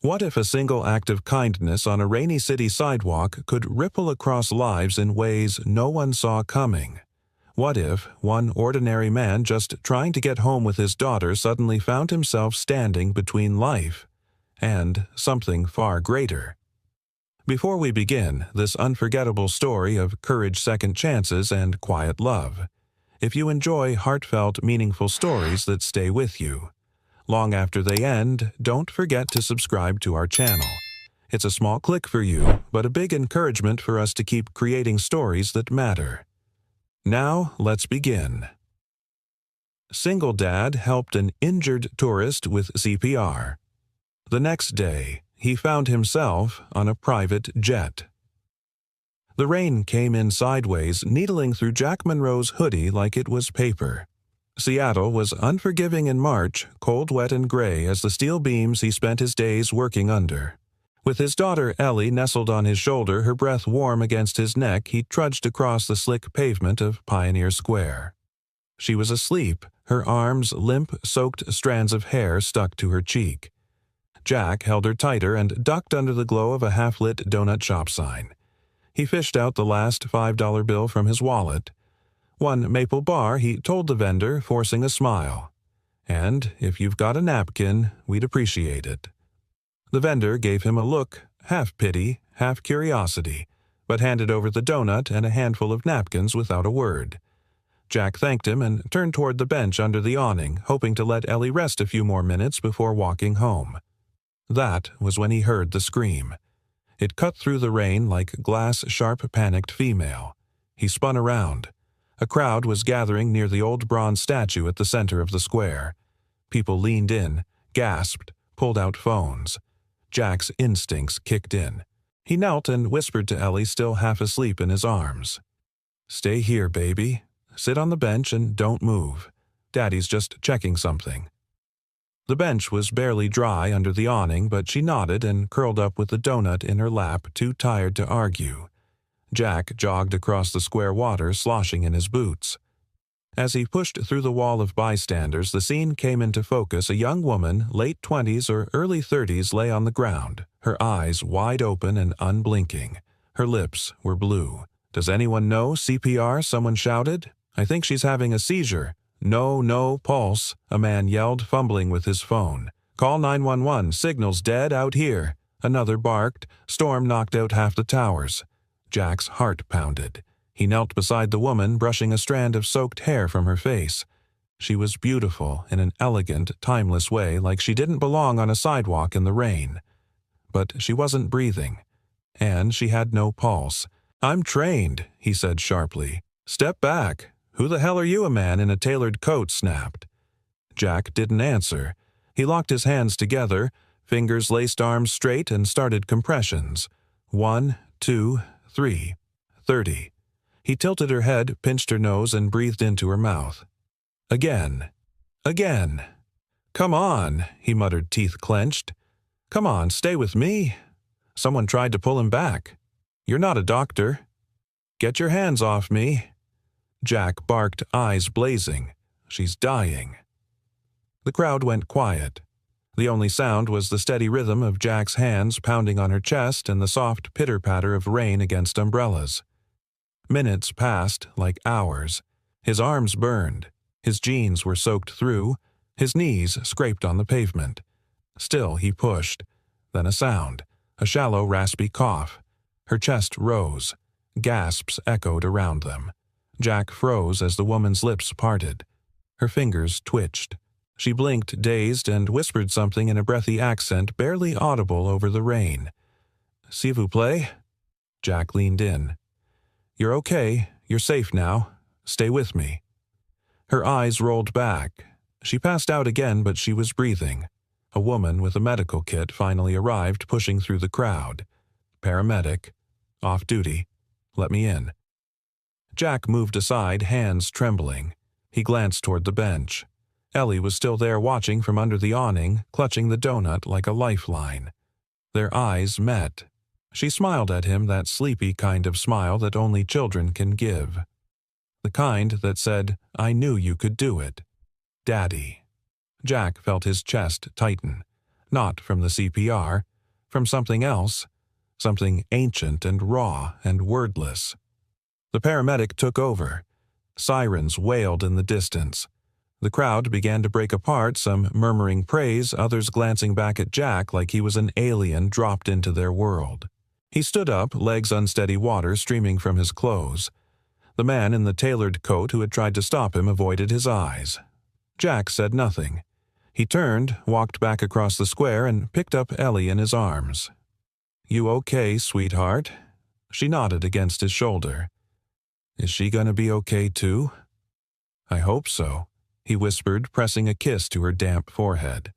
What if a single act of kindness on a rainy city sidewalk could ripple across lives in ways no one saw coming? What if one ordinary man just trying to get home with his daughter suddenly found himself standing between life and something far greater? Before we begin this unforgettable story of courage, second chances, and quiet love, if you enjoy heartfelt, meaningful stories that stay with you long after they end, don't forget to subscribe to our channel. It's a small click for you, but a big encouragement for us to keep creating stories that matter. Now, let's begin. Single dad helped an injured tourist with CPR. The next day, he found himself on a private jet. The rain came in sideways, needling through Jack Monroe's hoodie like it was paper. Seattle was unforgiving in March, cold, wet, and gray as the steel beams he spent his days working under. With his daughter Ellie nestled on his shoulder, her breath warm against his neck, he trudged across the slick pavement of Pioneer Square. She was asleep, her arms limp, soaked strands of hair stuck to her cheek. Jack held her tighter and ducked under the glow of a half-lit donut shop sign. He fished out the last $5 bill from his wallet. One maple bar, he told the vendor, forcing a smile. And if you've got a napkin, we'd appreciate it. The vendor gave him a look, half pity, half curiosity, but handed over the donut and a handful of napkins without a word. Jack thanked him and turned toward the bench under the awning, hoping to let Ellie rest a few more minutes before walking home. That was when he heard the scream. It cut through the rain like glass-sharp, panicked female. He spun around. A crowd was gathering near the old bronze statue at the center of the square. People leaned in, gasped, pulled out phones. Jack's instincts kicked in. He knelt and whispered to Ellie, still half asleep in his arms. "Stay here, baby. Sit on the bench and don't move. Daddy's just checking something." The bench was barely dry under the awning, but she nodded and curled up with the donut in her lap, too tired to argue. Jack jogged across the square water, sloshing in his boots. As he pushed through the wall of bystanders, the scene came into focus. A young woman, late 20s or early 30s, lay on the ground, her eyes wide open and unblinking. Her lips were blue. "Does anyone know CPR?" someone shouted. "I think she's having a seizure." No pulse," a man yelled, fumbling with his phone. "Call 911, signal's dead out here." Another barked. Storm knocked out half the towers. Jack's heart pounded. He knelt beside the woman, brushing a strand of soaked hair from her face. She was beautiful in an elegant, timeless way, like she didn't belong on a sidewalk in the rain. But she wasn't breathing, and she had no pulse. "I'm trained," he said sharply. "Step back. Who the hell are you?" a man in a tailored coat snapped. Jack didn't answer. He locked his hands together, fingers laced arms straight, and started compressions. 1, 2, 3, 30. He tilted her head, pinched her nose, and breathed into her mouth. Again. "Come on," he muttered, teeth clenched. "Come on, stay with me." Someone tried to pull him back. "You're not a doctor." "Get your hands off me." Jack barked, eyes blazing. "She's dying." The crowd went quiet. The only sound was the steady rhythm of Jack's hands pounding on her chest and the soft pitter-patter of rain against umbrellas. Minutes passed like hours. His arms burned. His jeans were soaked through. His knees scraped on the pavement. Still he pushed. Then a sound. A shallow, raspy cough. Her chest rose. Gasps echoed around them. Jack froze as the woman's lips parted. Her fingers twitched. She blinked, dazed, and whispered something in a breathy accent barely audible over the rain. "S'il vous plaît?" Jack leaned in. "You're okay. You're safe now. Stay with me." Her eyes rolled back. She passed out again, but she was breathing. A woman with a medical kit finally arrived, pushing through the crowd. "Paramedic. Off duty. Let me in." Jack moved aside, hands trembling. He glanced toward the bench. Ellie was still there, watching from under the awning, clutching the donut like a lifeline. Their eyes met. She smiled at him, that sleepy kind of smile that only children can give. The kind that said, "I knew you could do it. Daddy." Jack felt his chest tighten. Not from the CPR, from something else, something ancient and raw and wordless. The paramedic took over. Sirens wailed in the distance. The crowd began to break apart, some murmuring praise, others glancing back at Jack like he was an alien dropped into their world. He stood up, legs unsteady, water streaming from his clothes. The man in the tailored coat who had tried to stop him avoided his eyes. Jack said nothing. He turned, walked back across the square, and picked up Ellie in his arms. "You okay, sweetheart?" She nodded against his shoulder. "Is she gonna be okay too?" "I hope so," he whispered, pressing a kiss to her damp forehead.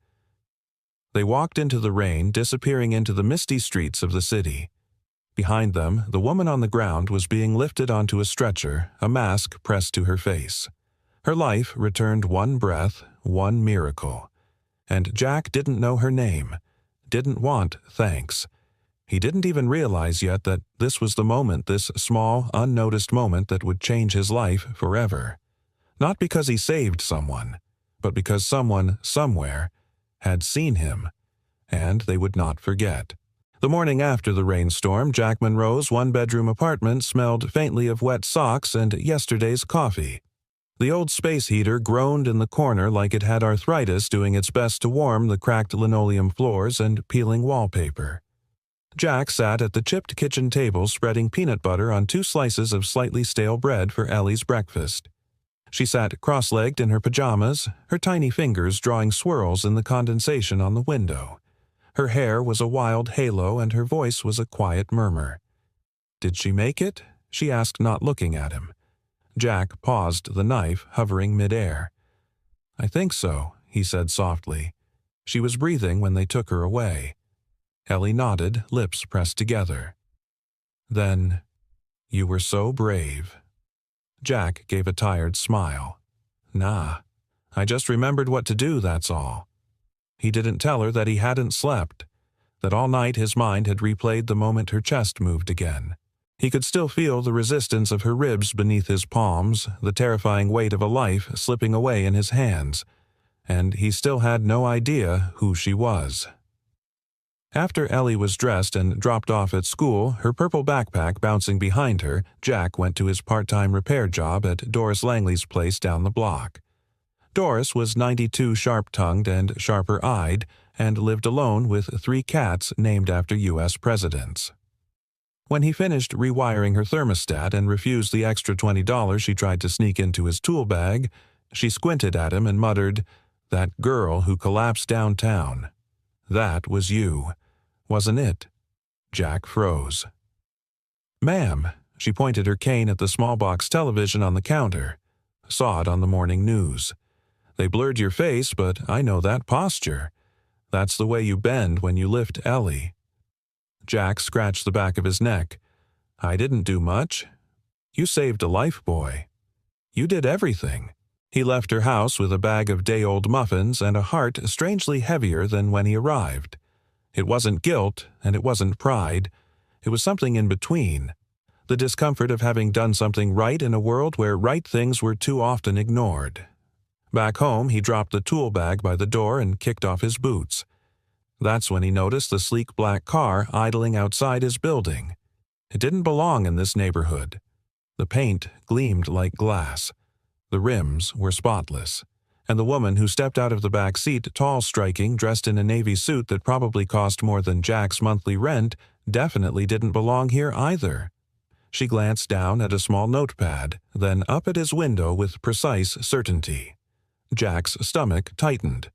They walked into the rain, disappearing into the misty streets of the city. Behind them, the woman on the ground was being lifted onto a stretcher, a mask pressed to her face. Her life returned one breath, one miracle. And Jack didn't know her name, didn't want thanks. He didn't even realize yet that this was the moment, this small, unnoticed moment that would change his life forever. Not because he saved someone, but because someone, somewhere, had seen him, and they would not forget. The morning after the rainstorm, Jack Monroe's one-bedroom apartment smelled faintly of wet socks and yesterday's coffee. The old space heater groaned in the corner like it had arthritis, doing its best to warm the cracked linoleum floors and peeling wallpaper. Jack sat at the chipped kitchen table spreading peanut butter on 2 slices of slightly stale bread for Ellie's breakfast. She sat cross-legged in her pajamas, her tiny fingers drawing swirls in the condensation on the window. Her hair was a wild halo and her voice was a quiet murmur. "Did she make it?" she asked, not looking at him. Jack paused, the knife hovering midair. "I think so," he said softly. She was breathing when they took her away. Ellie nodded, lips pressed together. "Then, you were so brave." Jack gave a tired smile. "Nah, I just remembered what to do, that's all." He didn't tell her that he hadn't slept, that all night his mind had replayed the moment her chest moved again. He could still feel the resistance of her ribs beneath his palms, the terrifying weight of a life slipping away in his hands, and he still had no idea who she was. After Ellie was dressed and dropped off at school, her purple backpack bouncing behind her, Jack went to his part-time repair job at Doris Langley's place down the block. Doris was 92, sharp-tongued and sharper-eyed, and lived alone with 3 cats named after U.S. presidents. When he finished rewiring her thermostat and refused the extra $20 she tried to sneak into his tool bag, she squinted at him and muttered, "That girl who collapsed downtown. That was you, wasn't it?" Jack froze. "Ma'am," she pointed her cane at the small box television on the counter. "Saw it on the morning news. They blurred your face, but I know that posture. That's the way you bend when you lift Ellie." Jack scratched the back of his neck. "I didn't do much. You saved a life, boy. You did everything." He left her house with a bag of day-old muffins and a heart strangely heavier than when he arrived. It wasn't guilt, and it wasn't pride. It was something in between. The discomfort of having done something right in a world where right things were too often ignored. Back home, he dropped the tool bag by the door and kicked off his boots. That's when he noticed the sleek black car idling outside his building. It didn't belong in this neighborhood. The paint gleamed like glass. The rims were spotless. And the woman who stepped out of the back seat, tall-striking, dressed in a navy suit that probably cost more than Jack's monthly rent, definitely didn't belong here either. She glanced down at a small notepad, then up at his window with precise certainty. Jack's stomach tightened.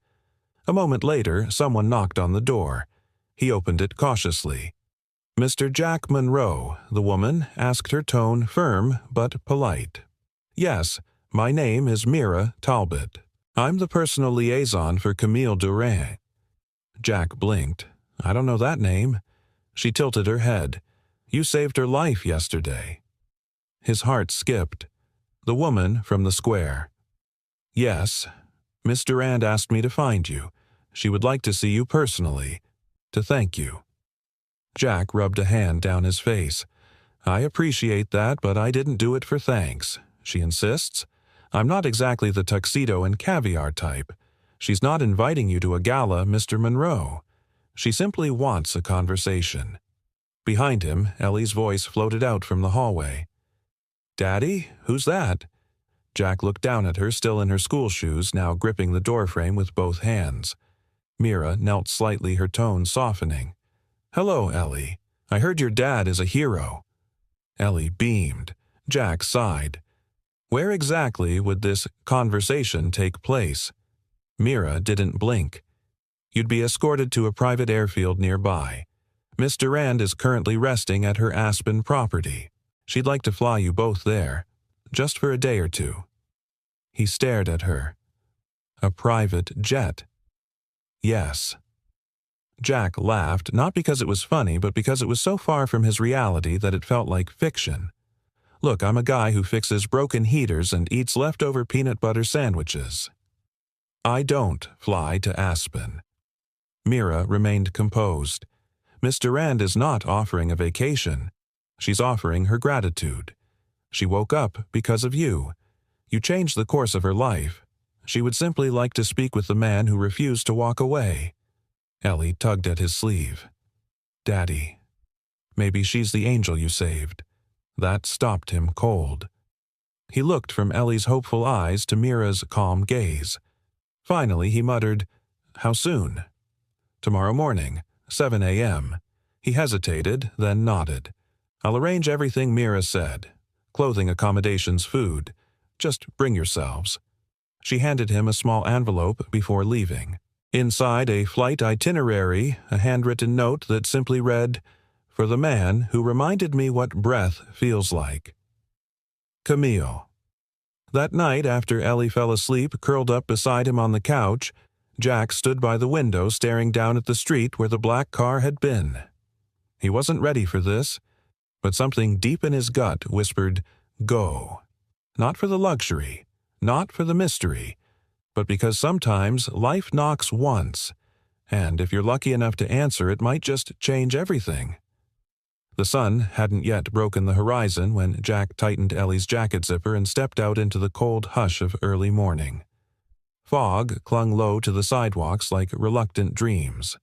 A moment later, someone knocked on the door. He opened it cautiously. "Mr. Jack Monroe," the woman asked, her tone firm but polite. "Yes, my name is Mira Talbot. I'm the personal liaison for Camille Durand." Jack blinked. "I don't know that name." She tilted her head. "You saved her life yesterday." His heart skipped. "The woman from the square." "Yes. Miss Durand asked me to find you. She would like to see you personally, to thank you." Jack rubbed a hand down his face. "I appreciate that, but I didn't do it for thanks. She insists. I'm not exactly the tuxedo and caviar type. She's not inviting you to a gala, Mr. Monroe. She simply wants a conversation." Behind him, Ellie's voice floated out from the hallway. "Daddy? Who's that?" Jack looked down at her, still in her school shoes, now gripping the doorframe with both hands. Mira knelt slightly, her tone softening. "Hello, Ellie. I heard your dad is a hero." Ellie beamed. Jack sighed. Where exactly would this conversation take place? Mira didn't blink. "You'd be escorted to a private airfield nearby. Miss Durand is currently resting at her Aspen property. She'd like to fly you both there, just for a day or two." He stared at her. "A private jet?" "Yes." Jack laughed, not because it was funny, but because it was so far from his reality that it felt like fiction. "Look, I'm a guy who fixes broken heaters and eats leftover peanut butter sandwiches. I don't fly to Aspen." Mira remained composed. "Miss Durand is not offering a vacation. She's offering her gratitude. She woke up because of you. You changed the course of her life. She would simply like to speak with the man who refused to walk away." Ellie tugged at his sleeve. "Daddy, maybe she's the angel you saved." That stopped him cold. He looked from Ellie's hopeful eyes to Mira's calm gaze. Finally, he muttered, "How soon?" "Tomorrow morning, 7 a.m. He hesitated, then nodded. "I'll arrange everything Mira said. Clothing, accommodations, food. Just bring yourselves." She handed him a small envelope before leaving. Inside, a flight itinerary, a handwritten note that simply read, "For the man who reminded me what breath feels like. Camille." That night, after Ellie fell asleep, curled up beside him on the couch, Jack stood by the window staring down at the street where the black car had been. He wasn't ready for this, but something deep in his gut whispered, "Go." Not for the luxury, not for the mystery, but because sometimes life knocks once, and if you're lucky enough to answer, it might just change everything. The sun hadn't yet broken the horizon when Jack tightened Ellie's jacket zipper and stepped out into the cold hush of early morning. Fog clung low to the sidewalks like reluctant dreams.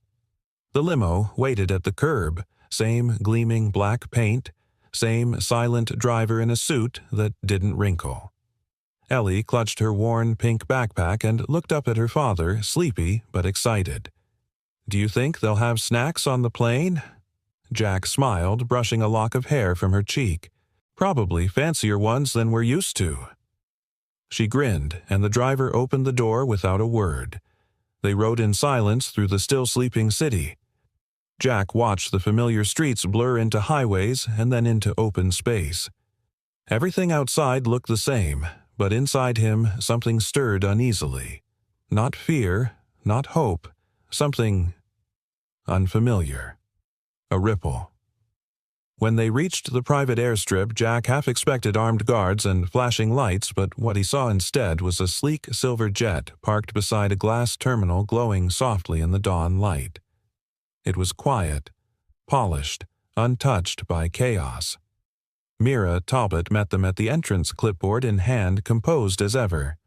The limo waited at the curb, same gleaming black paint, same silent driver in a suit that didn't wrinkle. Ellie clutched her worn pink backpack and looked up at her father, sleepy but excited. "Do you think they'll have snacks on the plane?" Jack smiled, brushing a lock of hair from her cheek. "Probably fancier ones than we're used to." She grinned, and the driver opened the door without a word. They rode in silence through the still-sleeping city. Jack watched the familiar streets blur into highways and then into open space. Everything outside looked the same, but inside him something stirred uneasily. Not fear, not hope, something unfamiliar. A ripple. When they reached the private airstrip, Jack half expected armed guards and flashing lights, but what he saw instead was a sleek silver jet parked beside a glass terminal glowing softly in the dawn light. It was quiet, polished, untouched by chaos. Mira Talbot met them at the entrance, clipboard in hand, composed as ever.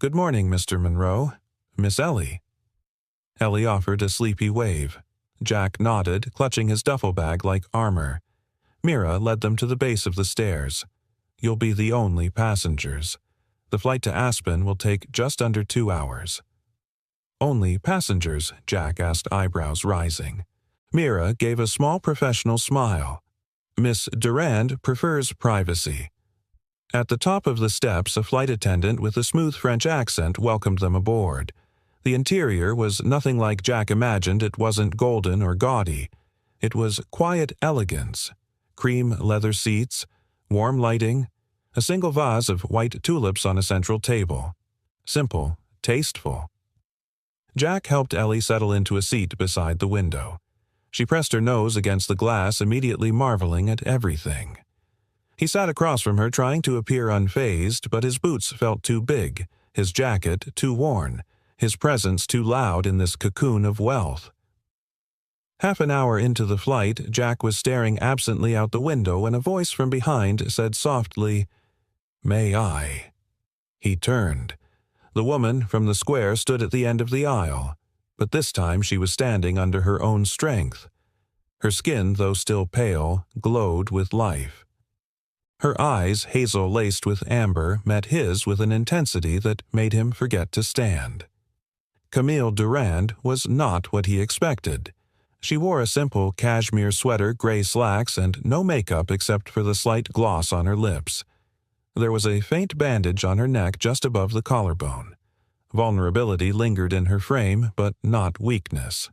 "Good morning, Mr. Monroe. Miss Ellie." Ellie offered a sleepy wave. Jack nodded, clutching his duffel bag like armor. Mira led them to the base of the stairs. "You'll be the only passengers. The flight to Aspen will take just under 2 hours." "Only passengers?" Jack asked, eyebrows rising. Mira gave a small professional smile. "Miss Durand prefers privacy." At the top of the steps, a flight attendant with a smooth French accent welcomed them aboard. The interior was nothing like Jack imagined. It wasn't golden or gaudy. It was quiet elegance. Cream leather seats, warm lighting, a single vase of white tulips on a central table. Simple, tasteful. Jack helped Ellie settle into a seat beside the window. She pressed her nose against the glass, immediately marveling at everything. He sat across from her, trying to appear unfazed, but his boots felt too big, his jacket too worn, his presence too loud in this cocoon of wealth. Half an hour into the flight, Jack was staring absently out the window when a voice from behind said softly, "May I?" He turned. The woman from the square stood at the end of the aisle, but this time she was standing under her own strength. Her skin, though still pale, glowed with life. Her eyes, hazel-laced with amber, met his with an intensity that made him forget to stand. Camille Durand was not what he expected. She wore a simple cashmere sweater, gray slacks, and no makeup except for the slight gloss on her lips. There was a faint bandage on her neck just above the collarbone. Vulnerability lingered in her frame, but not weakness.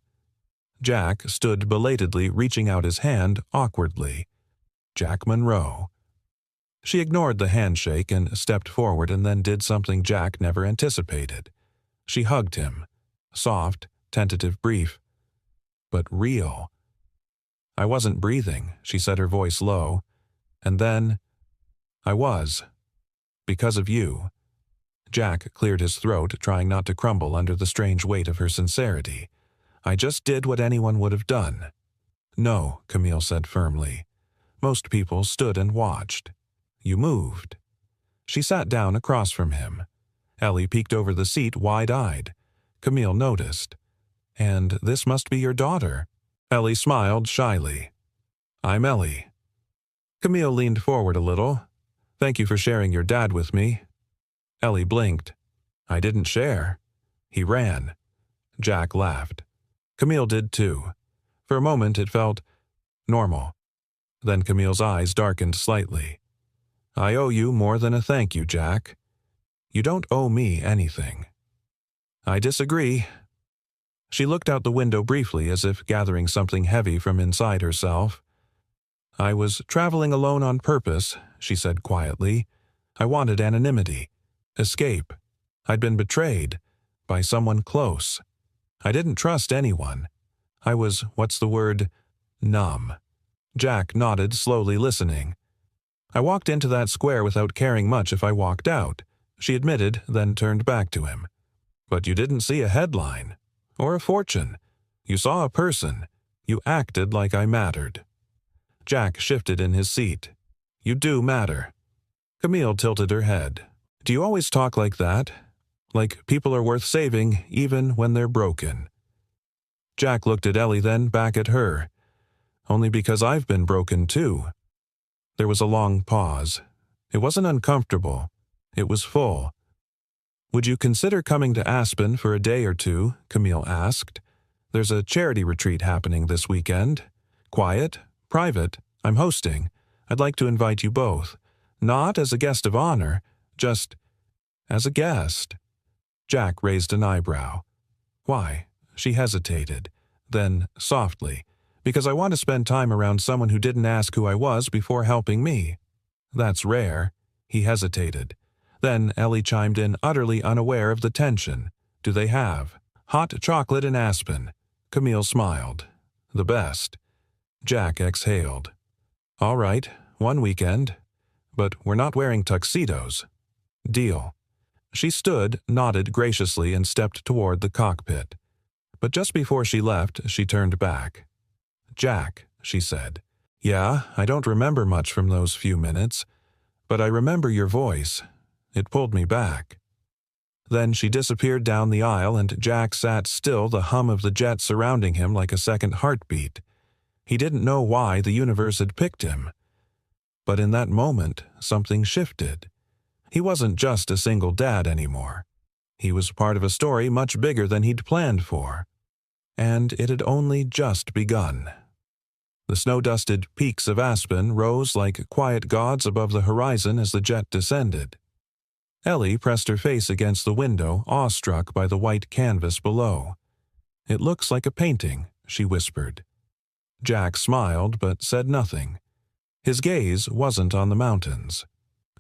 Jack stood belatedly reaching out his hand awkwardly. Jack Monroe. She ignored the handshake and stepped forward and then did something Jack never anticipated. She hugged him. Soft, tentative, brief, but real. I wasn't breathing, she said, her voice low. And then, I was. Because of you. Jack cleared his throat, trying not to crumble under the strange weight of her sincerity. I just did what anyone would have done. No, Camille said firmly. Most people stood and watched. You moved. She sat down across from him. Ellie peeked over the seat wide-eyed. Camille noticed. And this must be your daughter. Ellie smiled shyly. I'm Ellie. Camille leaned forward a little. Thank you for sharing your dad with me. Ellie blinked. I didn't share. He ran. Jack laughed. Camille did too. For a moment it felt normal. Then Camille's eyes darkened slightly. I owe you more than a thank you, Jack. You don't owe me anything. I disagree. She looked out the window briefly as if gathering something heavy from inside herself. I was traveling alone on purpose, she said quietly. I wanted anonymity. Escape. I'd been betrayed. By someone close. I didn't trust anyone. I was, numb. Jack nodded, slowly listening. I walked into that square without caring much if I walked out, she admitted, then turned back to him. But you didn't see a headline. Or a fortune. You saw a person. You acted like I mattered. Jack shifted in his seat. You do matter. Camille tilted her head. Do you always talk like that? Like people are worth saving even when they're broken? Jack looked at Ellie, then back at her. Only because I've been broken too. There was a long pause. It wasn't uncomfortable. It was full. Would you consider coming to Aspen for a day or two? Camille asked. There's a charity retreat happening this weekend. Quiet, private. I'm hosting. I'd like to invite you both. Not as a guest of honor, just as a guest. Jack raised an eyebrow. Why? She hesitated. Then, softly, because I want to spend time around someone who didn't ask who I was before helping me. That's rare. He hesitated. Then Ellie chimed in, utterly unaware of the tension. Do they have hot chocolate in Aspen? Camille smiled. The best. Jack exhaled. All right, one weekend. But we're not wearing tuxedos. Deal. She stood, nodded graciously, and stepped toward the cockpit. But just before she left, she turned back. Jack, she said. Yeah, I don't remember much from those few minutes, but I remember your voice. It pulled me back. Then she disappeared down the aisle, and Jack sat still, the hum of the jet surrounding him like a second heartbeat. He didn't know why the universe had picked him. But in that moment, something shifted. He wasn't just a single dad anymore. He was part of a story much bigger than he'd planned for. And it had only just begun. The snow-dusted peaks of Aspen rose like quiet gods above the horizon as the jet descended. Ellie pressed her face against the window, awestruck by the white canvas below. It looks like a painting, she whispered. Jack smiled but said nothing. His gaze wasn't on the mountains.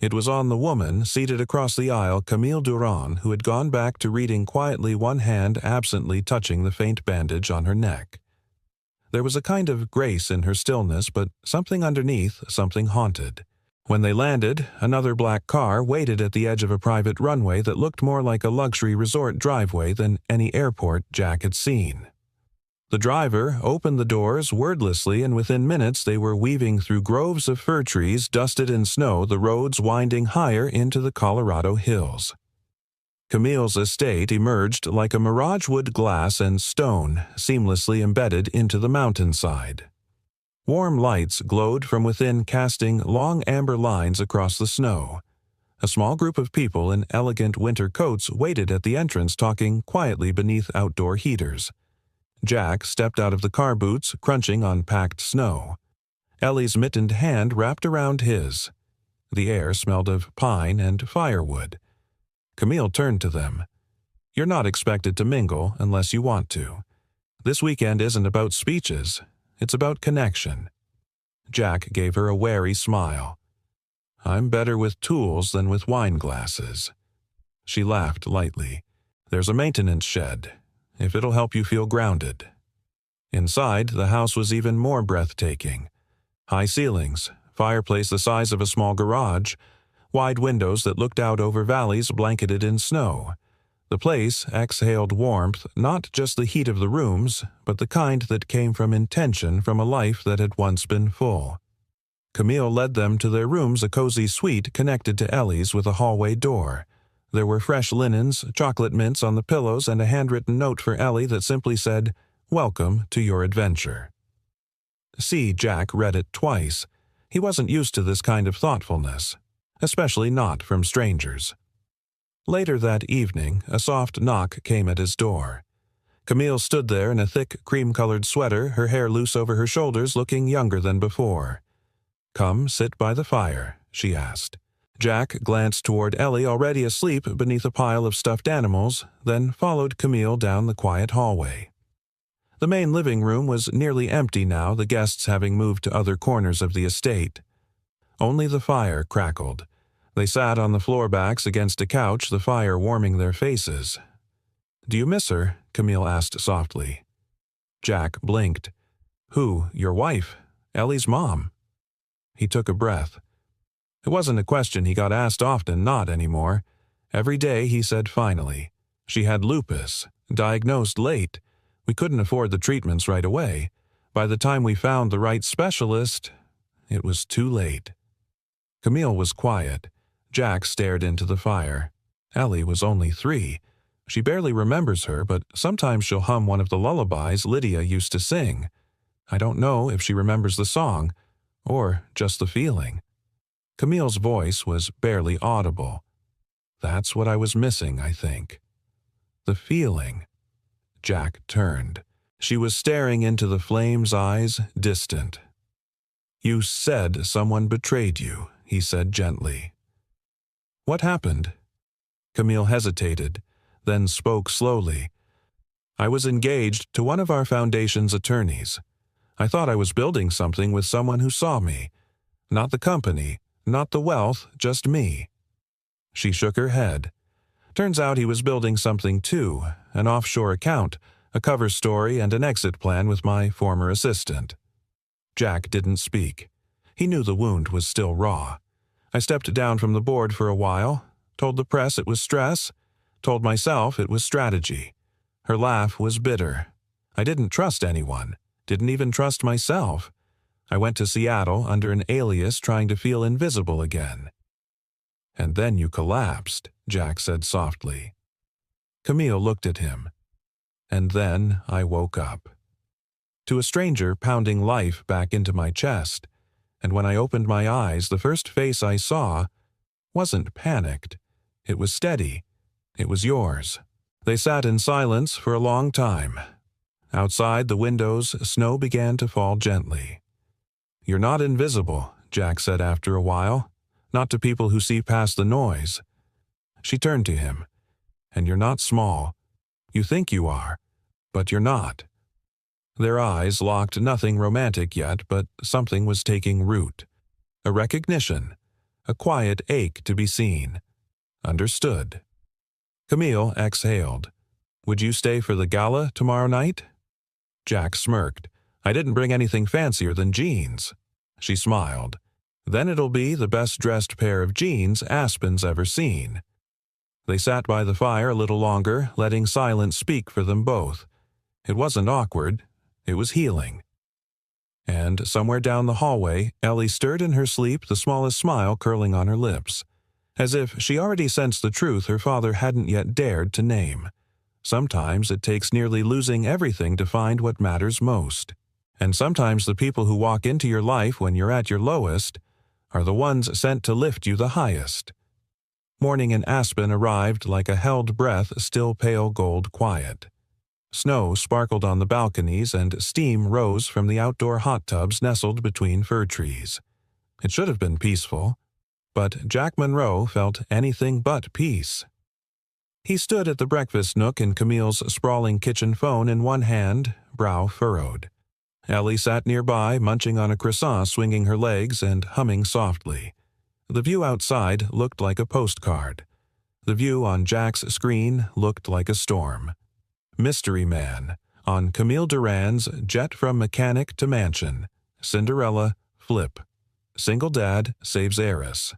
It was on the woman seated across the aisle, Camille Durand, who had gone back to reading quietly, one hand absently touching the faint bandage on her neck. There was a kind of grace in her stillness, but something underneath, something haunted. When they landed, another black car waited at the edge of a private runway that looked more like a luxury resort driveway than any airport Jack had seen. The driver opened the doors wordlessly, and within minutes they were weaving through groves of fir trees dusted in snow, the roads winding higher into the Colorado hills. Camille's estate emerged like a mirage wood glass and stone seamlessly embedded into the mountainside. Warm lights glowed from within, casting long amber lines across the snow. A small group of people in elegant winter coats waited at the entrance, talking quietly beneath outdoor heaters. Jack stepped out of the car boots, crunching on packed snow. Ellie's mittened hand wrapped around his. The air smelled of pine and firewood. Camille turned to them. "You're not expected to mingle unless you want to. This weekend isn't about speeches. It's about connection." Jack gave her a wary smile. "I'm better with tools than with wine glasses." She laughed lightly. "There's a maintenance shed, if it'll help you feel grounded." Inside, the house was even more breathtaking. High ceilings, fireplace the size of a small garage, wide windows that looked out over valleys blanketed in snow. The place exhaled warmth, not just the heat of the rooms, but the kind that came from intention from a life that had once been full. Camille led them to their rooms, a cozy suite connected to Ellie's with a hallway door. There were fresh linens, chocolate mints on the pillows, and a handwritten note for Ellie that simply said, "Welcome to your adventure." Jack read it twice. He wasn't used to this kind of thoughtfulness, especially not from strangers. Later that evening, a soft knock came at his door. Camille stood there in a thick, cream-colored sweater, her hair loose over her shoulders, looking younger than before. "Come sit by the fire," she asked. Jack glanced toward Ellie, already asleep beneath a pile of stuffed animals, then followed Camille down the quiet hallway. The main living room was nearly empty now, the guests having moved to other corners of the estate. Only the fire crackled. They sat on the floor backs against a couch, the fire warming their faces. "Do you miss her?" Camille asked softly. Jack blinked. "Who? Your wife? Ellie's mom?" He took a breath. It wasn't a question he got asked often, not anymore. Every day he said finally, "She had lupus, diagnosed late. We couldn't afford the treatments right away. By the time we found the right specialist, it was too late." Camille was quiet. Jack stared into the fire. Ellie was only 3. She barely remembers her, but sometimes she'll hum one of the lullabies Lydia used to sing. I don't know if she remembers the song, or just the feeling. Camille's voice was barely audible. "That's what I was missing, I think. The feeling." Jack turned. She was staring into the flame's eyes, distant. "You said someone betrayed you," he said gently. "What happened?" Camille hesitated, then spoke slowly. "I was engaged to one of our foundation's attorneys. I thought I was building something with someone who saw me. Not the company, not the wealth, just me." She shook her head. Turns out he was building something too, an offshore account, a cover story, and an exit plan with my former assistant. Jack didn't speak. He knew the wound was still raw. I stepped down from the board for a while, told the press it was stress, told myself it was strategy. Her laugh was bitter. I didn't trust anyone, didn't even trust myself. I went to Seattle under an alias, trying to feel invisible again. "And then you collapsed," Jack said softly. Camille looked at him. "And then I woke up." To a stranger pounding life back into my chest, and when I opened my eyes, the first face I saw wasn't panicked. It was steady. It was yours. They sat in silence for a long time. Outside the windows, snow began to fall gently. "You're not invisible," Jack said after a while. "Not to people who see past the noise." She turned to him. "And you're not small. You think you are, but you're not." Their eyes locked, nothing romantic yet, but something was taking root. A recognition. A quiet ache to be seen. Understood. Camille exhaled. "Would you stay for the gala tomorrow night?" Jack smirked. "I didn't bring anything fancier than jeans." She smiled. "Then it'll be the best-dressed pair of jeans Aspen's ever seen." They sat by the fire a little longer, letting silence speak for them both. It wasn't awkward. It was healing. And somewhere down the hallway, Ellie stirred in her sleep, the smallest smile curling on her lips. as if she already sensed the truth her father hadn't yet dared to name. Sometimes it takes nearly losing everything to find what matters most. And sometimes the people who walk into your life when you're at your lowest are the ones sent to lift you the highest. Morning in Aspen arrived like a held breath, still pale gold quiet. Snow sparkled on the balconies and steam rose from the outdoor hot tubs nestled between fir trees. It should have been peaceful, but Jack Monroe felt anything but peace. He stood at the breakfast nook in Camille's sprawling kitchen phone in one hand, brow furrowed. Ellie sat nearby, munching on a croissant, swinging her legs and humming softly. The view outside looked like a postcard. The view on Jack's screen looked like a storm. Mystery Man, on Camille Durand's Jet from Mechanic to Mansion. Cinderella, flip. Single dad saves heiress.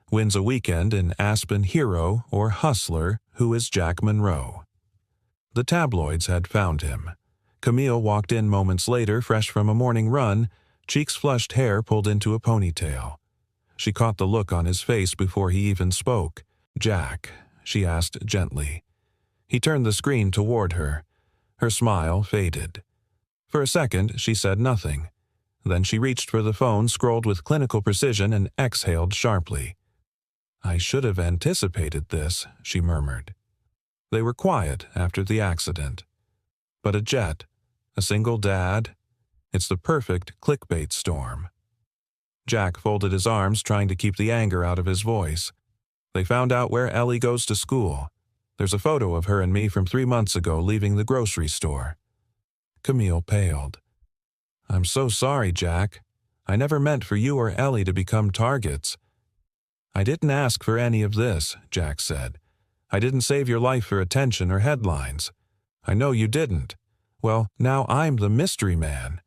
Wins a weekend in Aspen hero or hustler who is Jack Monroe. The tabloids had found him. Camille walked in moments later, fresh from a morning run, cheeks flushed, hair pulled into a ponytail. She caught the look on his face before he even spoke. "Jack," she asked gently. He turned the screen toward her. Her smile faded. For a second, she said nothing. Then she reached for the phone, scrolled with clinical precision, and exhaled sharply. "I should have anticipated this," she murmured. They were quiet after the accident. But a jet, a single dad, it's the perfect clickbait storm. Jack folded his arms, trying to keep the anger out of his voice. "They found out where Ellie goes to school. There's a photo of her and me from 3 months ago leaving the grocery store." Camille paled. "I'm so sorry, Jack. I never meant for you or Ellie to become targets." "I didn't ask for any of this," Jack said. "I didn't save your life for attention or headlines. I know you didn't. Well, now I'm the mystery man.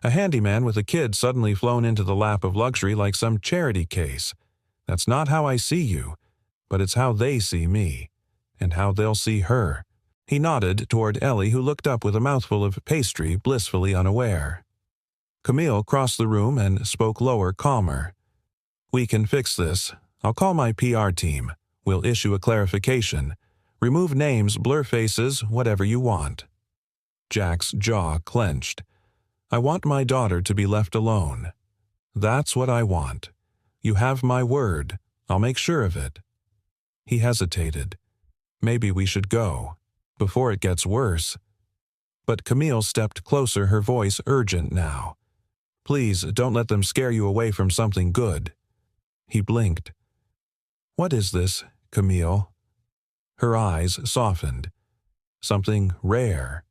A handyman with a kid suddenly flown into the lap of luxury like some charity case. That's not how I see you, but it's how they see me, and how they'll see her." He nodded toward Ellie, who looked up with a mouthful of pastry, blissfully unaware. Camille crossed the room and spoke lower, calmer. "We can fix this. I'll call my PR team. We'll issue a clarification. Remove names, blur faces, whatever you want." Jack's jaw clenched. "I want my daughter to be left alone. That's what I want. You have my word. I'll make sure of it." He hesitated. "Maybe we should go, before it gets worse." But Camille stepped closer, her voice urgent now. "Please, don't let them scare you away from something good." He blinked. "What is this, Camille?" Her eyes softened. "Something rare."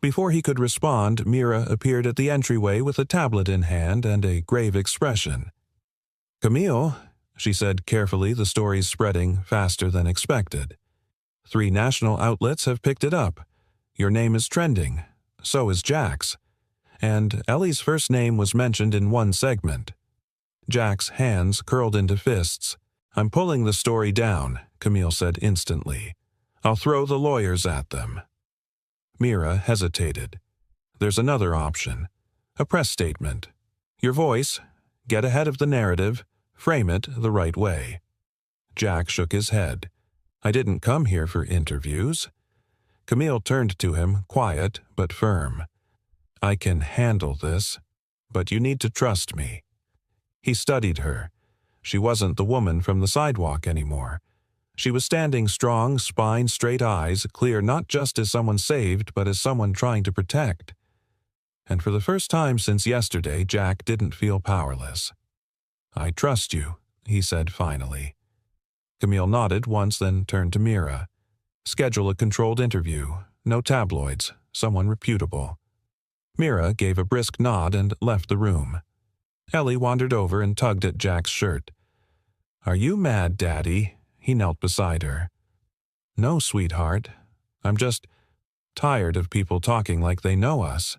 Before he could respond, Mira appeared at the entryway with a tablet in hand and a grave expression. "Camille," she said carefully, the stories spreading faster than expected. "3 national outlets have picked it up. Your name is trending. So is Jack's. And Ellie's first name was mentioned in one segment." Jack's hands curled into fists. "I'm pulling the story down," Camille said instantly. "I'll throw the lawyers at them." Mira hesitated. "There's another option. A press statement. Your voice. Get ahead of the narrative. Frame it the right way." Jack shook his head. "I didn't come here for interviews." Camille turned to him, quiet but firm. "I can handle this, but you need to trust me." He studied her. She wasn't the woman from the sidewalk anymore. She was standing strong, spine, straight eyes, clear not just as someone saved, but as someone trying to protect. And for the first time since yesterday, Jack didn't feel powerless. "I trust you," he said finally. Camille nodded once, then turned to Mira. "Schedule a controlled interview. No tabloids. Someone reputable." Mira gave a brisk nod and left the room. Ellie wandered over and tugged at Jack's shirt. "Are you mad, Daddy?" He knelt beside her. "No, sweetheart. I'm just tired of people talking like they know us."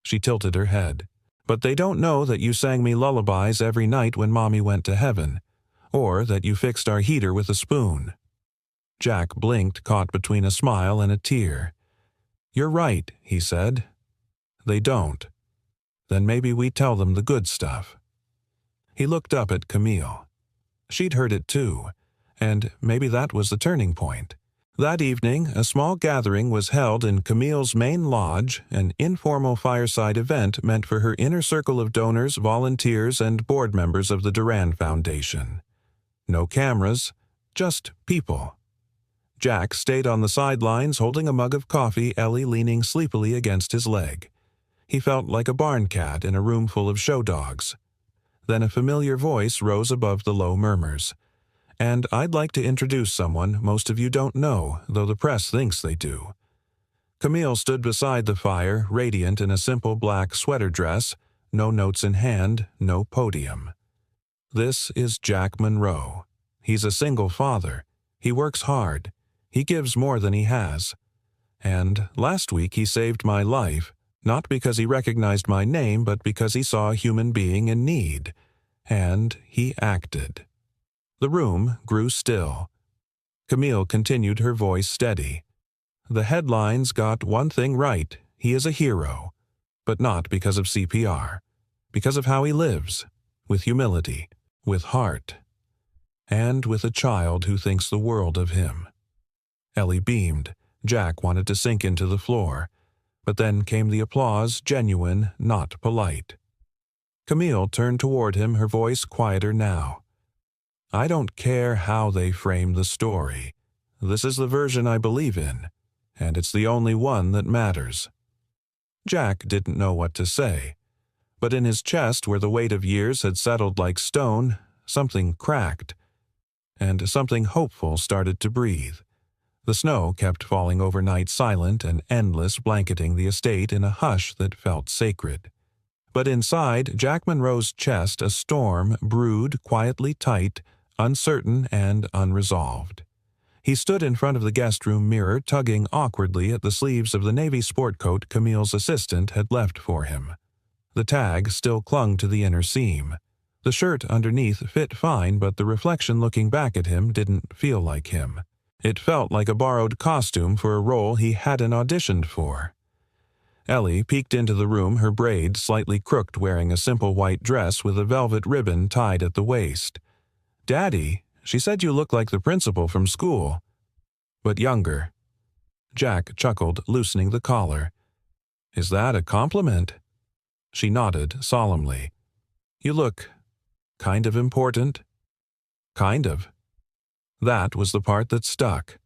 She tilted her head. "But they don't know that you sang me lullabies every night when Mommy went to heaven, or that you fixed our heater with a spoon." Jack blinked, caught between a smile and a tear. "You're right," he said. "They don't. Then maybe we tell them the good stuff." He looked up at Camille. She'd heard it too, and maybe that was the turning point. That evening, a small gathering was held in Camille's main lodge, an informal fireside event meant for her inner circle of donors, volunteers, and board members of the Durand Foundation. No cameras, just people. Jack stayed on the sidelines holding a mug of coffee, Ellie leaning sleepily against his leg. He felt like a barn cat in a room full of show dogs. Then a familiar voice rose above the low murmurs. "And I'd like to introduce someone most of you don't know, though the press thinks they do." Camille stood beside the fire, radiant in a simple black sweater dress, no notes in hand, no podium. "This is Jack Monroe. He's a single father. He works hard. He gives more than he has. And last week he saved my life, not because he recognized my name, but because he saw a human being in need. And he acted." The room grew still. Camille continued, her voice steady. "The headlines got one thing right. He is a hero. But not because of CPR. Because of how he lives. With humility. With heart. And with a child who thinks the world of him." Ellie beamed. Jack wanted to sink into the floor. But then came the applause, genuine, not polite. Camille turned toward him, her voice quieter now. "I don't care how they frame the story. This is the version I believe in, and it's the only one that matters." Jack didn't know what to say, but in his chest, where the weight of years had settled like stone, something cracked, and something hopeful started to breathe. The snow kept falling overnight, silent and endless, blanketing the estate in a hush that felt sacred. But inside Jack Monroe's chest a storm brewed quietly tight, uncertain and unresolved. He stood in front of the guest room mirror, tugging awkwardly at the sleeves of the navy sport coat Camille's assistant had left for him. The tag still clung to the inner seam. The shirt underneath fit fine, but the reflection looking back at him didn't feel like him. It felt like a borrowed costume for a role he hadn't auditioned for. Ellie peeked into the room, her braid slightly crooked, wearing a simple white dress with a velvet ribbon tied at the waist. "Daddy, she said you look like the principal from school." "But younger." Jack chuckled, loosening the collar. "Is that a compliment?" She nodded solemnly. "You look kind of important." "Kind of." That was the part that stuck.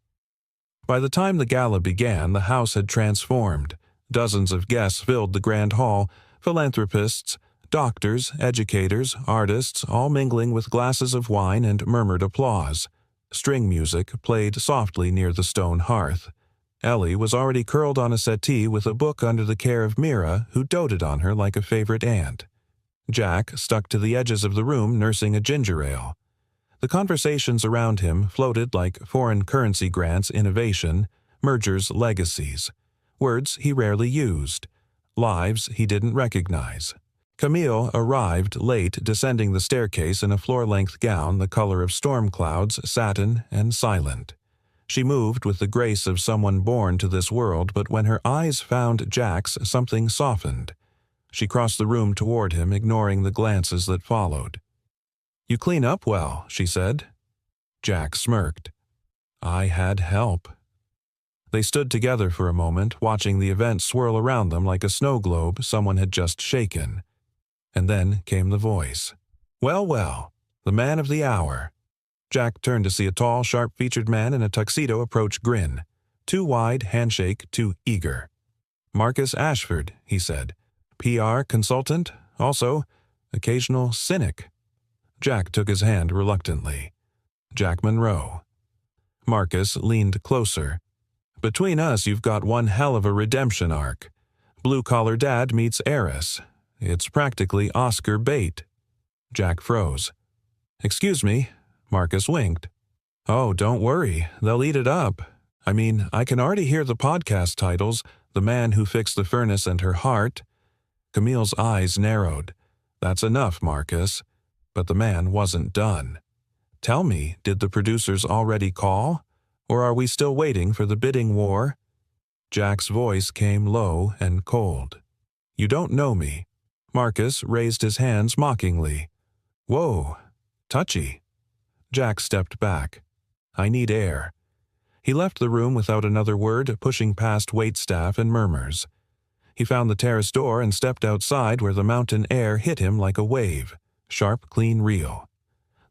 By the time the gala began, the house had transformed. Dozens of guests filled the grand hall, philanthropists, doctors, educators, artists, all mingling with glasses of wine and murmured applause. String music played softly near the stone hearth. Ellie was already curled on a settee with a book under the care of Mira, who doted on her like a favorite aunt. Jack stuck to the edges of the room, nursing a ginger ale. The conversations around him floated like foreign currency grants, innovation, mergers, legacies. Words he rarely used. Lives he didn't recognize. Camille arrived late, descending the staircase in a floor-length gown the color of storm clouds, satin and silent. She moved with the grace of someone born to this world, but when her eyes found Jack's, something softened. She crossed the room toward him, ignoring the glances that followed. "You clean up well," she said. Jack smirked. "I had help." They stood together for a moment, watching the event swirl around them like a snow globe someone had just shaken. And then came the voice. "Well, well, the man of the hour." Jack turned to see a tall, sharp-featured man in a tuxedo approach, grin. Too wide, handshake, too eager. "Marcus Ashford," he said. "PR consultant, also occasional cynic." Jack took his hand reluctantly. "Jack Monroe." Marcus leaned closer. "Between us, you've got one hell of a redemption arc. Blue-collar dad meets heiress. It's practically Oscar bait." Jack froze. "Excuse me," Marcus winked. "Oh, don't worry. They'll eat it up. I mean, I can already hear the podcast titles, The Man Who Fixed the Furnace and Her Heart." Camille's eyes narrowed. "That's enough, Marcus." But the man wasn't done. "Tell me, did the producers already call? Or are we still waiting for the bidding war?" Jack's voice came low and cold. "You don't know me." Marcus raised his hands mockingly. "Whoa, touchy." Jack stepped back. "I need air." He left the room without another word, pushing past waitstaff and murmurs. He found the terrace door and stepped outside where the mountain air hit him like a wave, sharp, clean, real.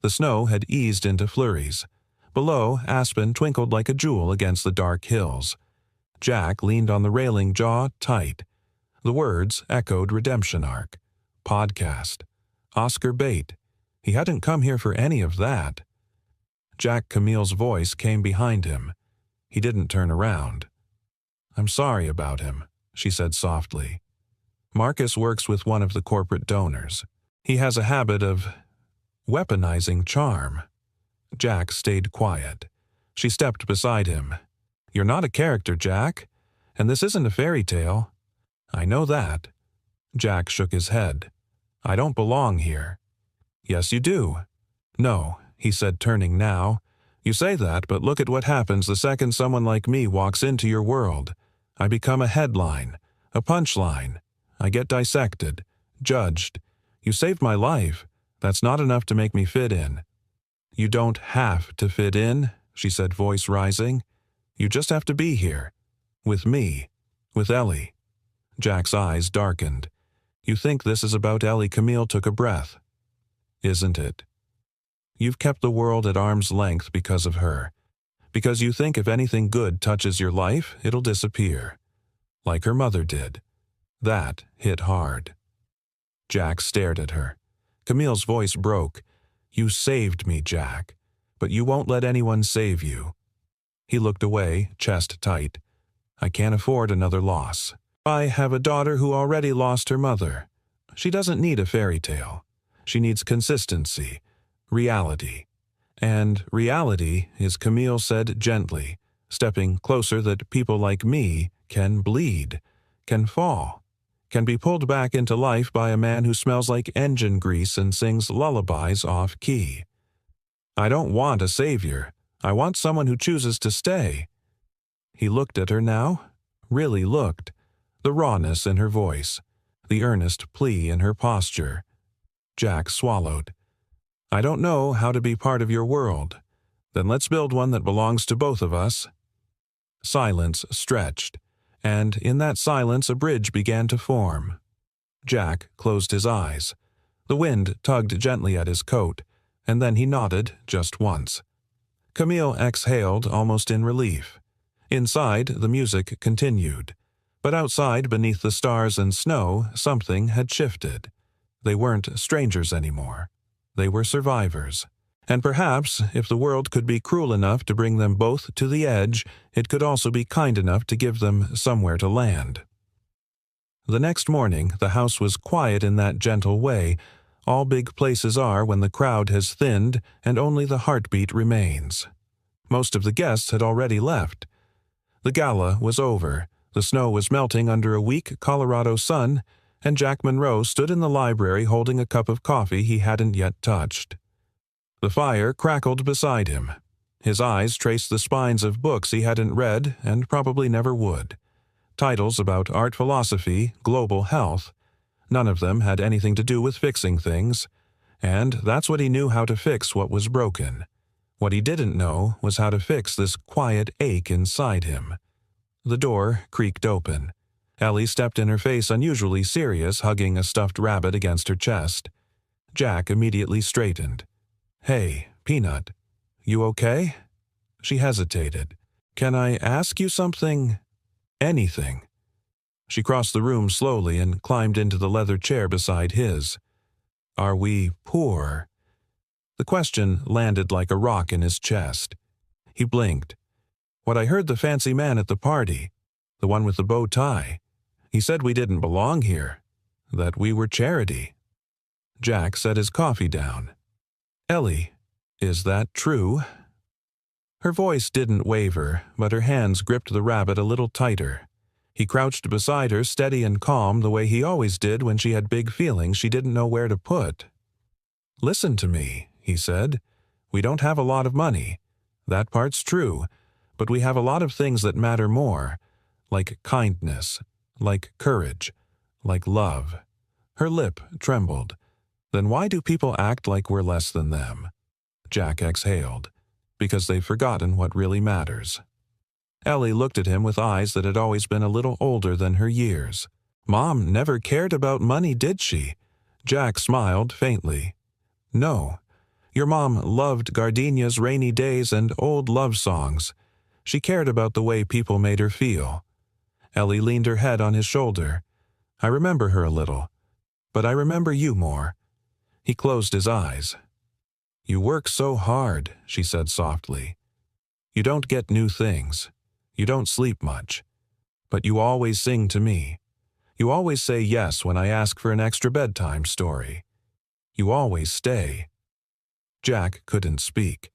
The snow had eased into flurries. Below, Aspen twinkled like a jewel against the dark hills. Jack leaned on the railing, jaw tight. The words echoed redemption arc, podcast, Oscar bait. He hadn't come here for any of that. Jack Camille's voice came behind him. He didn't turn around. "I'm sorry about him," she said softly. "Marcus works with one of the corporate donors. He has a habit of weaponizing charm." Jack stayed quiet. She stepped beside him. "You're not a character, Jack, and this isn't a fairy tale." "I know that." Jack shook his head. "I don't belong here." "Yes, you do." "No," he said, turning now. "You say that, but look at what happens the second someone like me walks into your world. I become a headline, a punchline. I get dissected, judged. You saved my life. That's not enough to make me fit in." "You don't have to fit in," she said, voice rising. "You just have to be here. With me. With Ellie." Jack's eyes darkened. "You think this is about Ellie?" Camille took a breath. "Isn't it? You've kept the world at arm's length because of her. Because you think if anything good touches your life, it'll disappear. Like her mother did. That hit hard." Jack stared at her. Camille's voice broke. "You saved me, Jack, but you won't let anyone save you." He looked away, chest tight. "I can't afford another loss. I have a daughter who already lost her mother. She doesn't need a fairy tale. She needs consistency, reality. And reality is," Camille said gently, stepping closer, "that people like me can bleed, can fall, can be pulled back into life by a man who smells like engine grease and sings lullabies off-key. I don't want a savior. I want someone who chooses to stay." He looked at her now, really looked, the rawness in her voice, the earnest plea in her posture. Jack swallowed. "I don't know how to be part of your world. Then let's build one that belongs to both of us." Silence stretched, and in that silence a bridge began to form. Jack closed his eyes. The wind tugged gently at his coat, and then he nodded just once. Camille exhaled almost in relief. Inside, the music continued. But outside, beneath the stars and snow, something had shifted. They weren't strangers anymore. They were survivors. And perhaps, if the world could be cruel enough to bring them both to the edge, it could also be kind enough to give them somewhere to land. The next morning, the house was quiet in that gentle way. All big places are when the crowd has thinned and only the heartbeat remains. Most of the guests had already left. The gala was over. The snow was melting under a weak Colorado sun, and Jack Monroe stood in the library holding a cup of coffee he hadn't yet touched. The fire crackled beside him. His eyes traced the spines of books he hadn't read and probably never would. Titles about art philosophy, global health. None of them had anything to do with fixing things, and that's what he knew, how to fix what was broken. What he didn't know was how to fix this quiet ache inside him. The door creaked open. Ellie stepped in, her face unusually serious, hugging a stuffed rabbit against her chest. Jack immediately straightened. "Hey, Peanut, you okay?" She hesitated. "Can I ask you something?" "Anything." She crossed the room slowly and climbed into the leather chair beside his. "Are we poor?" The question landed like a rock in his chest. He blinked. "What I heard the fancy man at the party, the one with the bow tie, he said we didn't belong here, that we were charity." Jack set his coffee down. "Ellie, is that true?" Her voice didn't waver, but her hands gripped the rabbit a little tighter. He crouched beside her, steady and calm, the way he always did when she had big feelings she didn't know where to put. "Listen to me," he said. "We don't have a lot of money. That part's true, but we have a lot of things that matter more, like kindness, like courage, like love." Her lip trembled. "Then why do people act like we're less than them?" Jack exhaled, because they've forgotten what really matters. Ellie looked at him with eyes that had always been a little older than her years. Mom never cared about money, did she? Jack smiled faintly. No. Your mom loved gardenias, rainy days, and old love songs. She cared about the way people made her feel. Ellie leaned her head on his shoulder. I remember her a little, but I remember you more. He closed his eyes. You work so hard, she said softly. You don't get new things. You don't sleep much. But you always sing to me. You always say yes when I ask for an extra bedtime story. You always stay. Jack couldn't speak.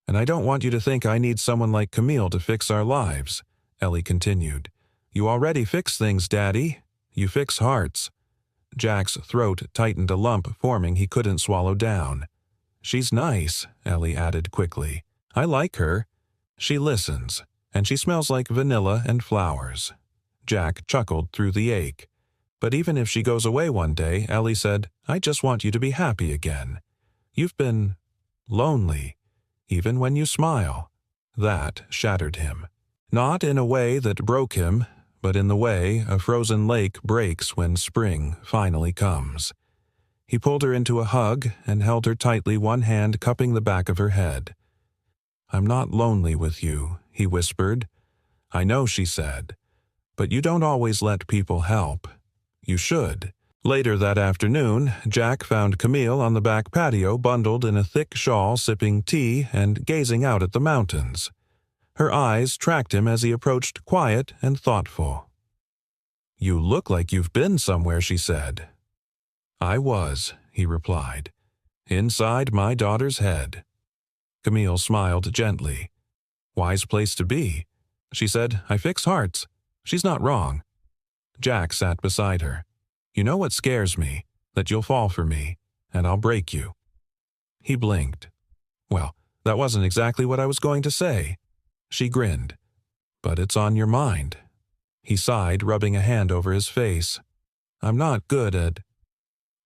And I don't want you to think I need someone like Camille to fix our lives, Ellie continued. You already fix things, Daddy. You fix hearts. Jack's throat tightened, a lump forming he couldn't swallow down. She's nice, Ellie added quickly. I like her. She listens, and she smells like vanilla and flowers. Jack chuckled through the ache. But even if she goes away one day, Ellie said, I just want you to be happy again. You've been lonely, even when you smile. That shattered him. Not in a way that broke him, but in the way a frozen lake breaks when spring finally comes. He pulled her into a hug and held her tightly, one hand cupping the back of her head. I'm not lonely with you, he whispered. I know, she said. But you don't always let people help. You should. Later that afternoon, Jack found Camille on the back patio, bundled in a thick shawl, sipping tea and gazing out at the mountains. Her eyes tracked him as he approached, quiet and thoughtful. You look like you've been somewhere, she said. I was, he replied. Inside my daughter's head. Camille smiled gently. Wise place to be. She said, I fix hearts. She's not wrong. Jack sat beside her. You know what scares me? That you'll fall for me, and I'll break you. He blinked. Well, that wasn't exactly what I was going to say. She grinned. But it's on your mind. He sighed, rubbing a hand over his face. I'm not good at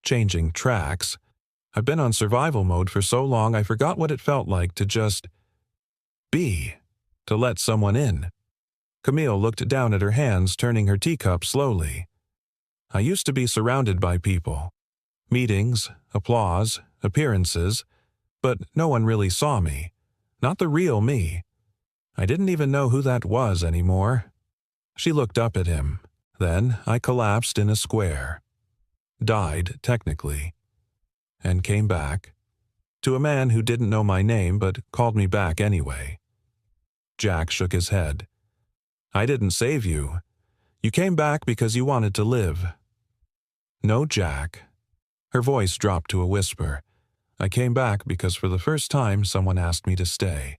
changing tracks. I've been on survival mode for so long I forgot what it felt like to just be, to let someone in. Camille looked down at her hands, turning her teacup slowly. I used to be surrounded by people. Meetings, applause, appearances, but no one really saw me. Not the real me. I didn't even know who that was anymore. She looked up at him. Then I collapsed in a square. Died, technically. And came back. To a man who didn't know my name but called me back anyway. Jack shook his head. I didn't save you. You came back because you wanted to live. No, Jack. Her voice dropped to a whisper. I came back because for the first time someone asked me to stay.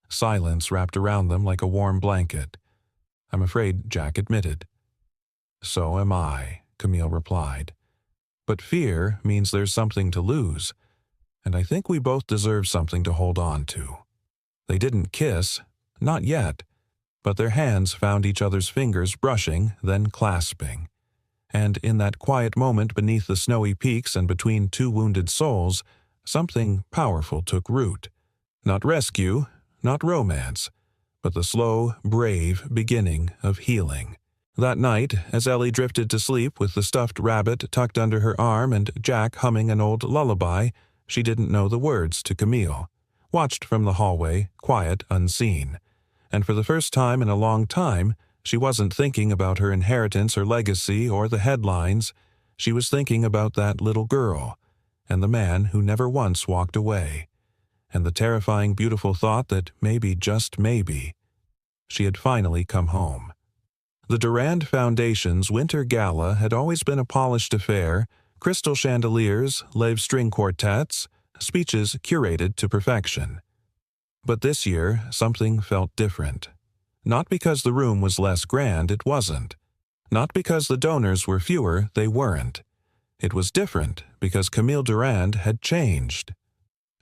Silence wrapped around them like a warm blanket. I'm afraid, Jack admitted. So am I, Camille replied. But fear means there's something to lose, and I think we both deserve something to hold on to. They didn't kiss, not yet, but their hands found each other's fingers, brushing, then clasping. And in that quiet moment beneath the snowy peaks and between two wounded souls, something powerful took root. Not rescue, not romance, but the slow, brave beginning of healing. That night, as Ellie drifted to sleep with the stuffed rabbit tucked under her arm and Jack humming an old lullaby, she didn't know the words to Camille, watched from the hallway, quiet, unseen. And for the first time in a long time, she wasn't thinking about her inheritance or legacy or the headlines. She was thinking about that little girl, and the man who never once walked away, and the terrifying, beautiful thought that maybe, just maybe, she had finally come home. The Durand Foundation's Winter Gala had always been a polished affair, crystal chandeliers, live string quartets, speeches curated to perfection. But this year, something felt different. Not because the room was less grand, it wasn't. Not because the donors were fewer, they weren't. It was different because Camille Durand had changed.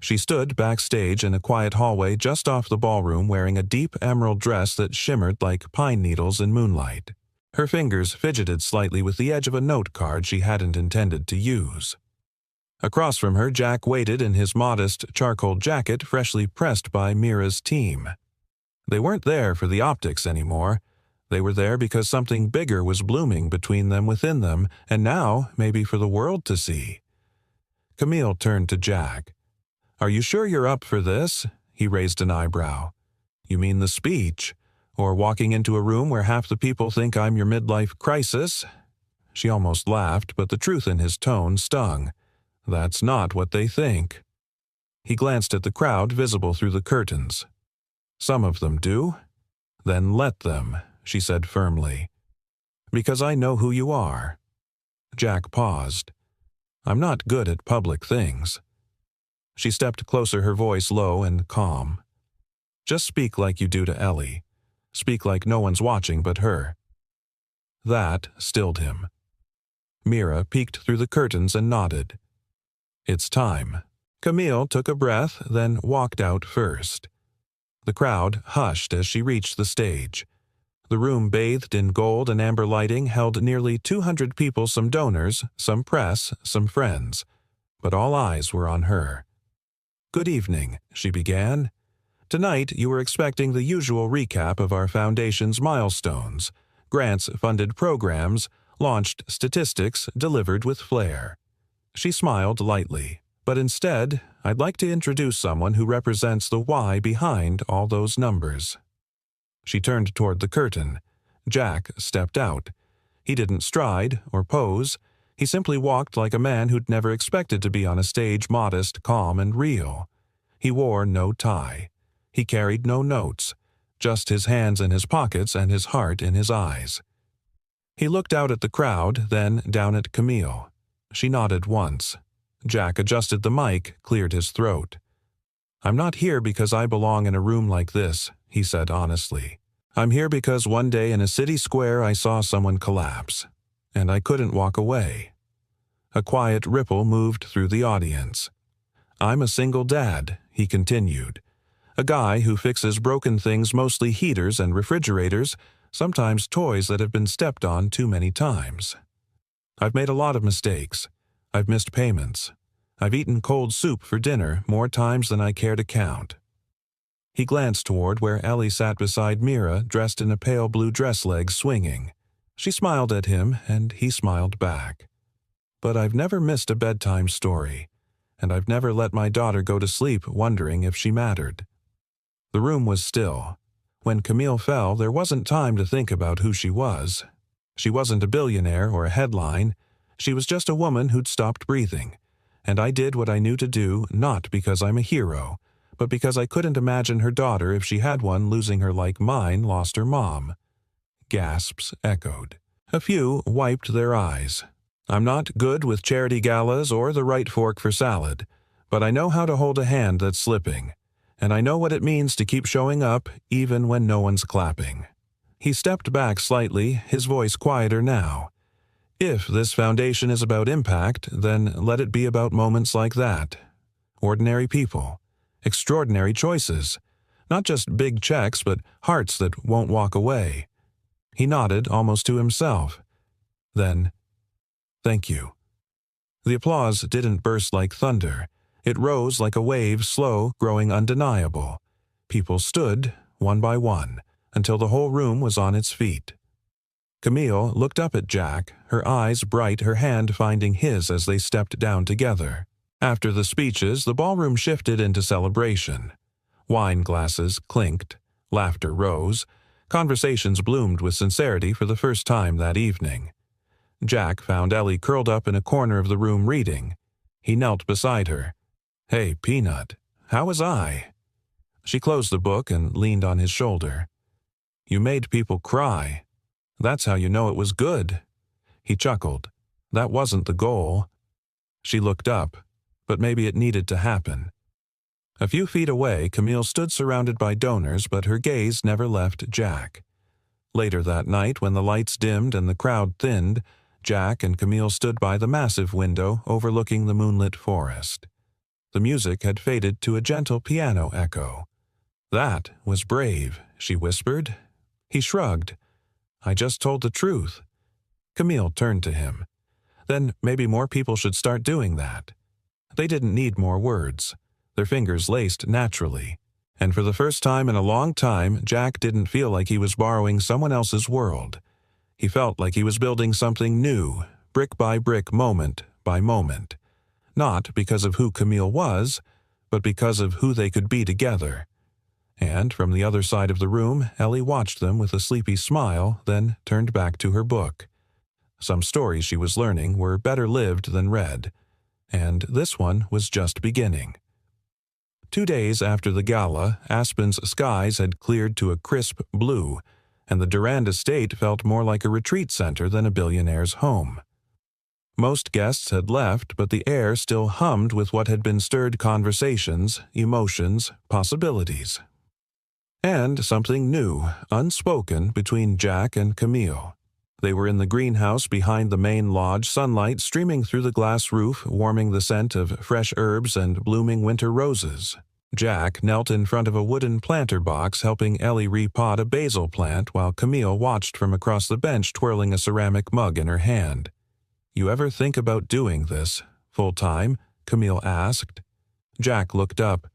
She stood backstage in a quiet hallway just off the ballroom wearing a deep emerald dress that shimmered like pine needles in moonlight. Her fingers fidgeted slightly with the edge of a note card she hadn't intended to use. Across from her, Jack waited in his modest charcoal jacket freshly pressed by Mira's team. They weren't there for the optics anymore. They were there because something bigger was blooming between them within them, and now maybe for the world to see. Camille turned to Jack. "Are you sure you're up for this?" He raised an eyebrow. "You mean the speech? Or walking into a room where half the people think I'm your midlife crisis?" She almost laughed, but the truth in his tone stung. "That's not what they think." He glanced at the crowd visible through the curtains. "Some of them do." "Then let them," she said firmly. "Because I know who you are." Jack paused. "I'm not good at public things." She stepped closer, her voice low and calm. "Just speak like you do to Ellie. Speak like no one's watching but her." That stilled him. Mira peeked through the curtains and nodded. "It's time." Camille took a breath, then walked out first. The crowd hushed as she reached the stage. The room, bathed in gold and amber lighting, held nearly 200 people, some donors, some press, some friends. But all eyes were on her. "Good evening," she began. "Tonight you were expecting the usual recap of our foundation's milestones, grants-funded programs, launched statistics delivered with flair." She smiled lightly. "But instead, I'd like to introduce someone who represents the why behind all those numbers." She turned toward the curtain. Jack stepped out. He didn't stride or pose. He simply walked like a man who'd never expected to be on a stage, modest, calm, and real. He wore no tie. He carried no notes, just his hands in his pockets and his heart in his eyes. He looked out at the crowd, then down at Camille. She nodded once. Jack adjusted the mic, cleared his throat. "I'm not here because I belong in a room like this," he said honestly. "I'm here because one day in a city square I saw someone collapse, and I couldn't walk away." A quiet ripple moved through the audience. "I'm a single dad," he continued. "A guy who fixes broken things, mostly heaters and refrigerators, sometimes toys that have been stepped on too many times. I've made a lot of mistakes. I've missed payments. I've eaten cold soup for dinner more times than I care to count." He glanced toward where Ellie sat beside Mira, dressed in a pale blue dress, legs swinging. She smiled at him, and he smiled back. "But I've never missed a bedtime story, and I've never let my daughter go to sleep wondering if she mattered." The room was still. When Camille fell, there wasn't time to think about who she was. She wasn't a billionaire or a headline. She was just a woman who'd stopped breathing. And I did what I knew to do, not because I'm a hero, but because I couldn't imagine her daughter, if she had one, losing her like mine lost her mom. Gasps echoed. A few wiped their eyes. "I'm not good with charity galas or the right fork for salad, but I know how to hold a hand that's slipping, and I know what it means to keep showing up even when no one's clapping." He stepped back slightly, his voice quieter now. "If this foundation is about impact, then let it be about moments like that. Ordinary people. Extraordinary choices. Not just big checks, but hearts that won't walk away." He nodded almost to himself. Then, "Thank you." The applause didn't burst like thunder. It rose like a wave, slow, growing undeniable. People stood, one by one, until the whole room was on its feet. Camille looked up at Jack, her eyes bright, her hand finding his as they stepped down together. After the speeches, the ballroom shifted into celebration. Wine glasses clinked, laughter rose, conversations bloomed with sincerity for the first time that evening. Jack found Ellie curled up in a corner of the room reading. He knelt beside her. "Hey, Peanut, how was I?" She closed the book and leaned on his shoulder. "You made people cry. That's how you know it was good." He chuckled. "That wasn't the goal." She looked up, but maybe it needed to happen. A few feet away, Camille stood surrounded by donors, but her gaze never left Jack. Later that night, when the lights dimmed and the crowd thinned, Jack and Camille stood by the massive window overlooking the moonlit forest. The music had faded to a gentle piano echo. "That was brave," she whispered. He shrugged. "I just told the truth." Camille turned to him. "Then maybe more people should start doing that." They didn't need more words. Their fingers laced naturally. And for the first time in a long time, Jack didn't feel like he was borrowing someone else's world. He felt like he was building something new, brick by brick, moment by moment. Not because of who Camille was, but because of who they could be together. And from the other side of the room, Ellie watched them with a sleepy smile, then turned back to her book. Some stories she was learning were better lived than read, and this one was just beginning. 2 days after the gala, Aspen's skies had cleared to a crisp blue, and the Durand estate felt more like a retreat center than a billionaire's home. Most guests had left, but the air still hummed with what had been stirred conversations, emotions, possibilities. And something new, unspoken, between Jack and Camille. They were in the greenhouse behind the main lodge, sunlight streaming through the glass roof, warming the scent of fresh herbs and blooming winter roses. Jack knelt in front of a wooden planter box helping Ellie repot a basil plant while Camille watched from across the bench twirling a ceramic mug in her hand. "You ever think about doing this, full-time?" Camille asked. Jack looked up.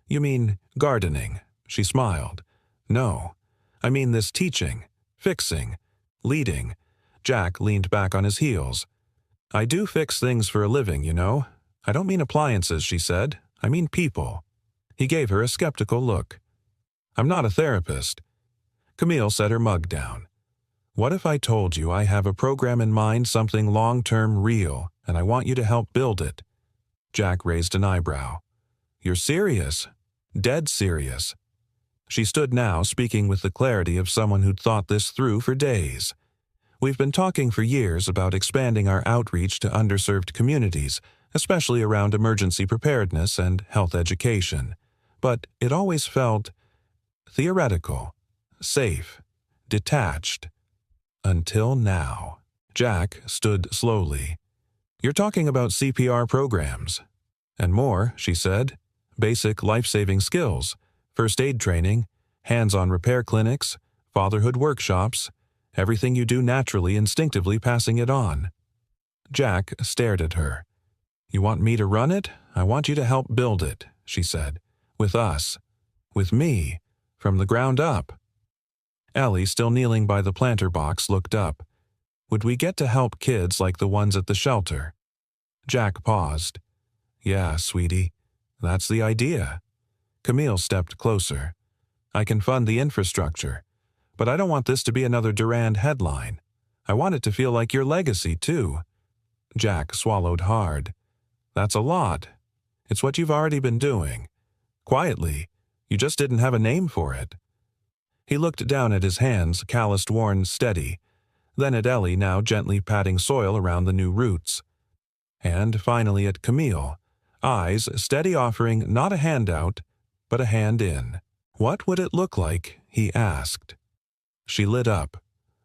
"You mean gardening?" She smiled. "No. I mean this teaching, fixing, leading." Jack leaned back on his heels. "I do fix things for a living, you know. I don't mean appliances," she said. "I mean people." He gave her a skeptical look. "I'm not a therapist." Camille set her mug down. "What if I told you I have a program in mind, something long-term real, and I want you to help build it?" Jack raised an eyebrow. "You're serious? Dead serious?" She stood now, speaking with the clarity of someone who'd thought this through for days. "We've been talking for years about expanding our outreach to underserved communities, especially around emergency preparedness and health education. But it always felt theoretical, safe, detached. Until now." Jack stood slowly. "You're talking about CPR programs." "And more," she said. "Basic life-saving skills. First aid training, hands-on repair clinics, fatherhood workshops, everything you do naturally, instinctively passing it on." Jack stared at her. "You want me to run it? I want you to help build it," she said. "With us. With me. From the ground up." Ellie, still kneeling by the planter box, looked up. "Would we get to help kids like the ones at the shelter?" Jack paused. "Yeah, sweetie. That's the idea." Camille stepped closer. "I can fund the infrastructure, but I don't want this to be another Durand headline. I want it to feel like your legacy, too." Jack swallowed hard. "That's a lot. It's what you've already been doing. Quietly. You just didn't have a name for it." He looked down at his hands, calloused, worn, steady, then at Ellie, now gently patting soil around the new roots. And finally at Camille, eyes steady, offering not a handout, but a hand in. "What would it look like?" he asked. She lit up.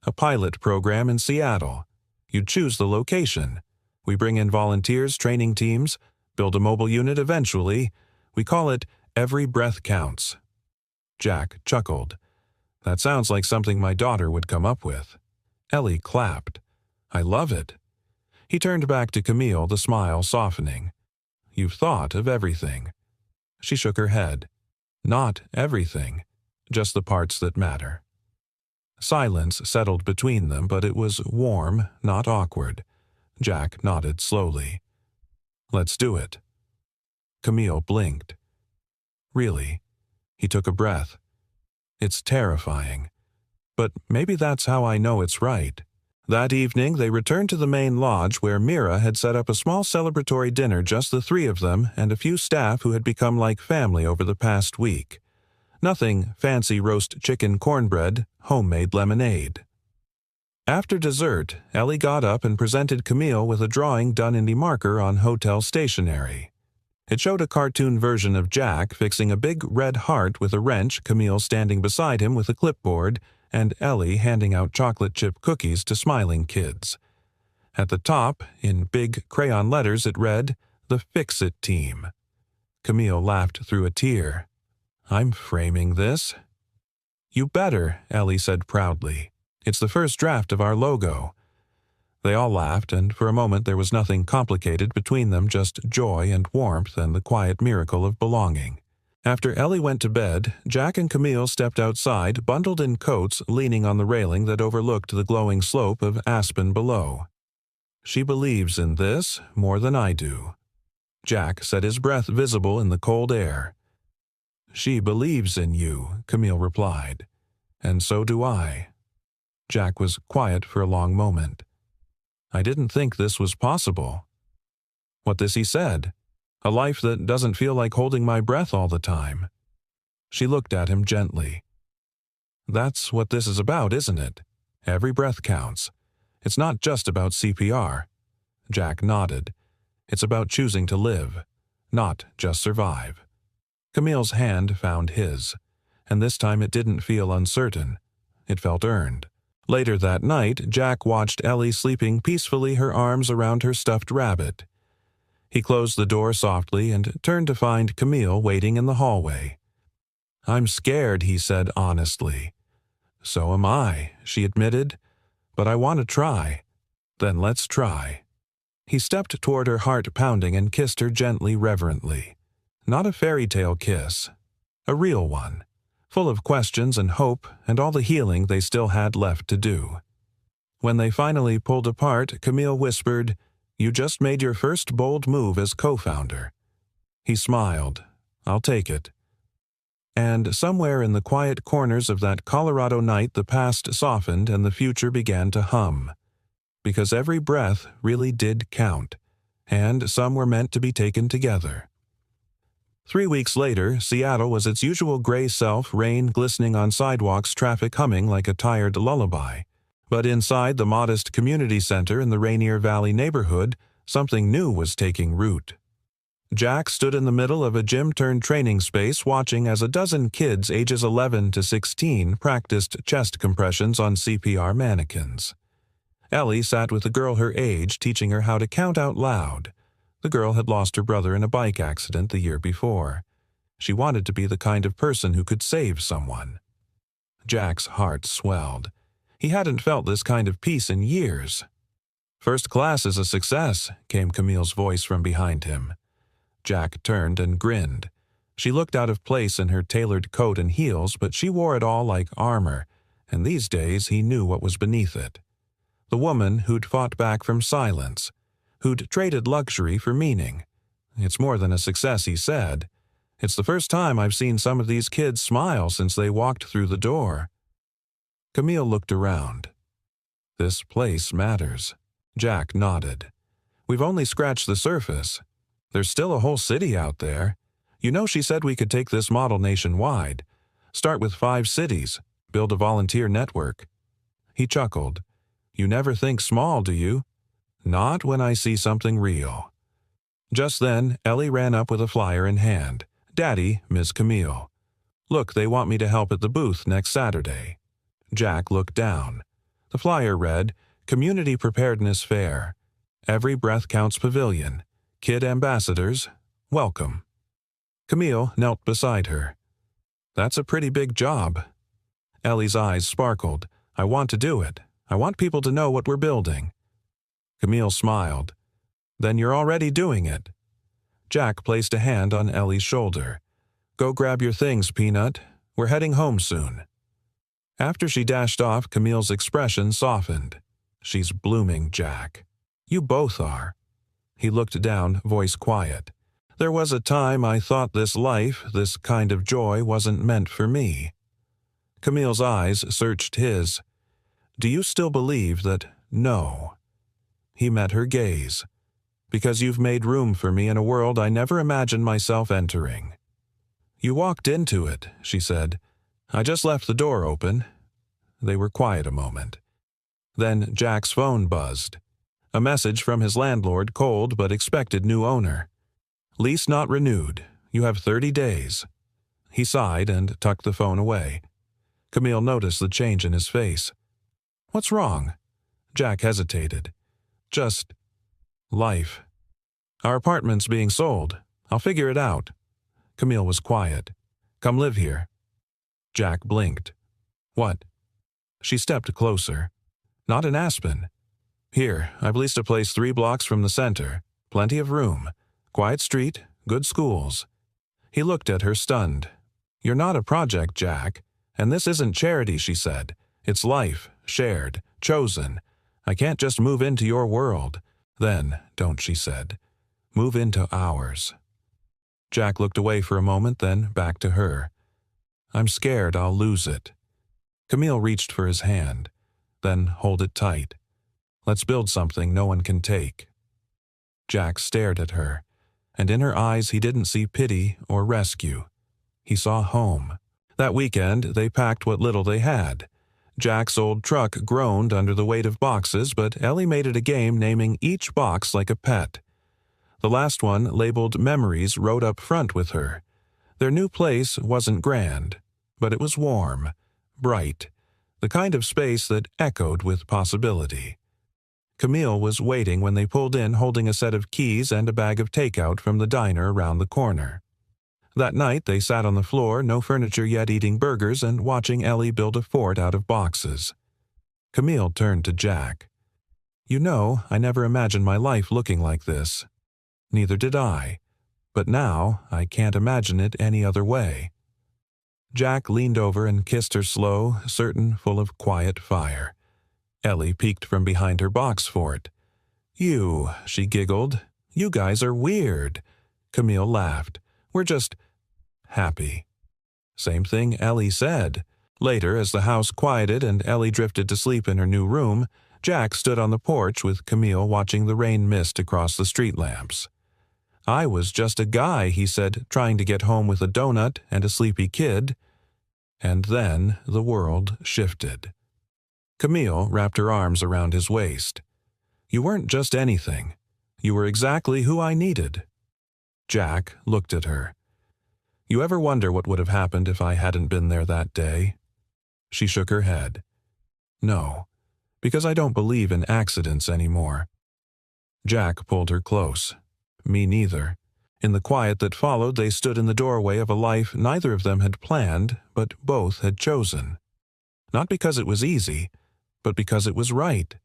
"A pilot program in Seattle. You'd choose the location. We bring in volunteers, training teams, build a mobile unit eventually. We call it Every Breath Counts." Jack chuckled. "That sounds like something my daughter would come up with." Ellie clapped. "I love it." He turned back to Camille, the smile softening. "You've thought of everything." She shook her head. "Not everything, just the parts that matter." Silence settled between them, but it was warm, not awkward. Jack nodded slowly. "Let's do it." Camille blinked. "Really?" He took a breath. "It's terrifying. But maybe that's how I know it's right." That evening, they returned to the main lodge where Mira had set up a small celebratory dinner, just the three of them and a few staff who had become like family over the past week. Nothing fancy roast chicken cornbread, homemade lemonade. After dessert, Ellie got up and presented Camille with a drawing done in marker on hotel stationery. It showed a cartoon version of Jack fixing a big red heart with a wrench, Camille standing beside him with a clipboard, and Ellie handing out chocolate chip cookies to smiling kids. At the top, in big crayon letters, it read, "The Fix-It Team." Camille laughed through a tear. "I'm framing this." "You better," Ellie said proudly. "It's the first draft of our logo." They all laughed, and for a moment there was nothing complicated between them, just joy and warmth and the quiet miracle of belonging. After Ellie went to bed, Jack and Camille stepped outside, bundled in coats, leaning on the railing that overlooked the glowing slope of aspen below. "She believes in this more than I do." Jack said, his breath visible in the cold air. "She believes in you," Camille replied. "And so do I." Jack was quiet for a long moment. "I didn't think this was possible." "What this?" he said. "A life that doesn't feel like holding my breath all the time." She looked at him gently. "That's what this is about, isn't it? Every breath counts. It's not just about CPR." Jack nodded. "It's about choosing to live, not just survive." Camille's hand found his, and this time it didn't feel uncertain. It felt earned. Later that night, Jack watched Ellie sleeping peacefully, her arms around her stuffed rabbit. He closed the door softly and turned to find Camille waiting in the hallway. "I'm scared," he said honestly. "So am I," she admitted. "But I want to try." "Then let's try." He stepped toward her, heart pounding, and kissed her gently, reverently. Not a fairy tale kiss. A real one, full of questions and hope and all the healing they still had left to do. When they finally pulled apart, Camille whispered, "You just made your first bold move as co-founder." He smiled. "I'll take it." And somewhere in the quiet corners of that Colorado night, the past softened and the future began to hum. Because every breath really did count, and some were meant to be taken together. 3 weeks later, Seattle was its usual gray self, rain glistening on sidewalks, traffic humming like a tired lullaby. But inside the modest community center in the Rainier Valley neighborhood, something new was taking root. Jack stood in the middle of a gym-turned-training space, watching as a dozen kids ages 11 to 16 practiced chest compressions on CPR mannequins. Ellie sat with a girl her age, teaching her how to count out loud. The girl had lost her brother in a bike accident the year before. She wanted to be the kind of person who could save someone. Jack's heart swelled. He hadn't felt this kind of peace in years. "First class is a success," came Camille's voice from behind him. Jack turned and grinned. She looked out of place in her tailored coat and heels, but she wore it all like armor, and these days he knew what was beneath it. The woman who'd fought back from silence, who'd traded luxury for meaning. "It's more than a success," he said. "It's the first time I've seen some of these kids smile since they walked through the door." Camille looked around. "This place matters." Jack nodded. "We've only scratched the surface. There's still a whole city out there. You know, she said we could take this model nationwide. Start with 5 cities, build a volunteer network." He chuckled. "You never think small, do you?" "Not when I see something real." Just then, Ellie ran up with a flyer in hand. "Daddy, Miss Camille. Look, they want me to help at the booth next Saturday." Jack looked down. The flyer read, "Community Preparedness Fair. Every Breath Counts Pavilion. Kid ambassadors, welcome." Camille knelt beside her. "That's a pretty big job." Ellie's eyes sparkled. "I want to do it. I want people to know what we're building." Camille smiled. "Then you're already doing it." Jack placed a hand on Ellie's shoulder. "Go grab your things, Peanut. We're heading home soon." After she dashed off, Camille's expression softened. "She's blooming, Jack. You both are." He looked down, voice quiet. "There was a time I thought this life, this kind of joy, wasn't meant for me." Camille's eyes searched his. "Do you still believe that no?" He met her gaze. "Because you've made room for me in a world I never imagined myself entering." "You walked into it," she said. "I just left the door open." They were quiet a moment. Then Jack's phone buzzed. A message from his landlord, cold but expected new owner. "Lease not renewed. You have 30 days." He sighed and tucked the phone away. Camille noticed the change in his face. "What's wrong?" Jack hesitated. "Just life. Our apartment's being sold. I'll figure it out." Camille was quiet. "Come live here." Jack blinked. "What?" She stepped closer. "Not in Aspen." Here, I've leased a place 3 blocks from the center. Plenty of room. Quiet street, good schools. He looked at her stunned. You're not a project, Jack. And this isn't charity, she said. It's life, shared, chosen. I can't just move into your world. Then, don't, she said. Move into ours. Jack looked away for a moment, then back to her. I'm scared I'll lose it. Camille reached for his hand. Then hold it tight. Let's build something no one can take. Jack stared at her, and in her eyes he didn't see pity or rescue. He saw home. That weekend they packed what little they had. Jack's old truck groaned under the weight of boxes, but Ellie made it a game naming each box like a pet. The last one, labeled Memories, rode up front with her. Their new place wasn't grand, but it was warm, bright, the kind of space that echoed with possibility. Camille was waiting when they pulled in holding a set of keys and a bag of takeout from the diner around the corner. That night they sat on the floor, no furniture yet, eating burgers and watching Ellie build a fort out of boxes. Camille turned to Jack. You know, I never imagined my life looking like this. Neither did I. But now I can't imagine it any other way. Jack leaned over and kissed her slow, certain, full of quiet fire. Ellie peeked from behind her box fort. You, she giggled. You guys are weird. Camille laughed. We're just happy. Same thing Ellie said. Later, as the house quieted and Ellie drifted to sleep in her new room, Jack stood on the porch with Camille watching the rain mist across the street lamps. I was just a guy, he said, trying to get home with a donut and a sleepy kid. And then the world shifted. Camille wrapped her arms around his waist. You weren't just anything. You were exactly who I needed. Jack looked at her. You ever wonder what would have happened if I hadn't been there that day? She shook her head. No, because I don't believe in accidents anymore. Jack pulled her close. Me neither. In the quiet that followed, they stood in the doorway of a life neither of them had planned, but both had chosen. Not because it was easy, but because it was right.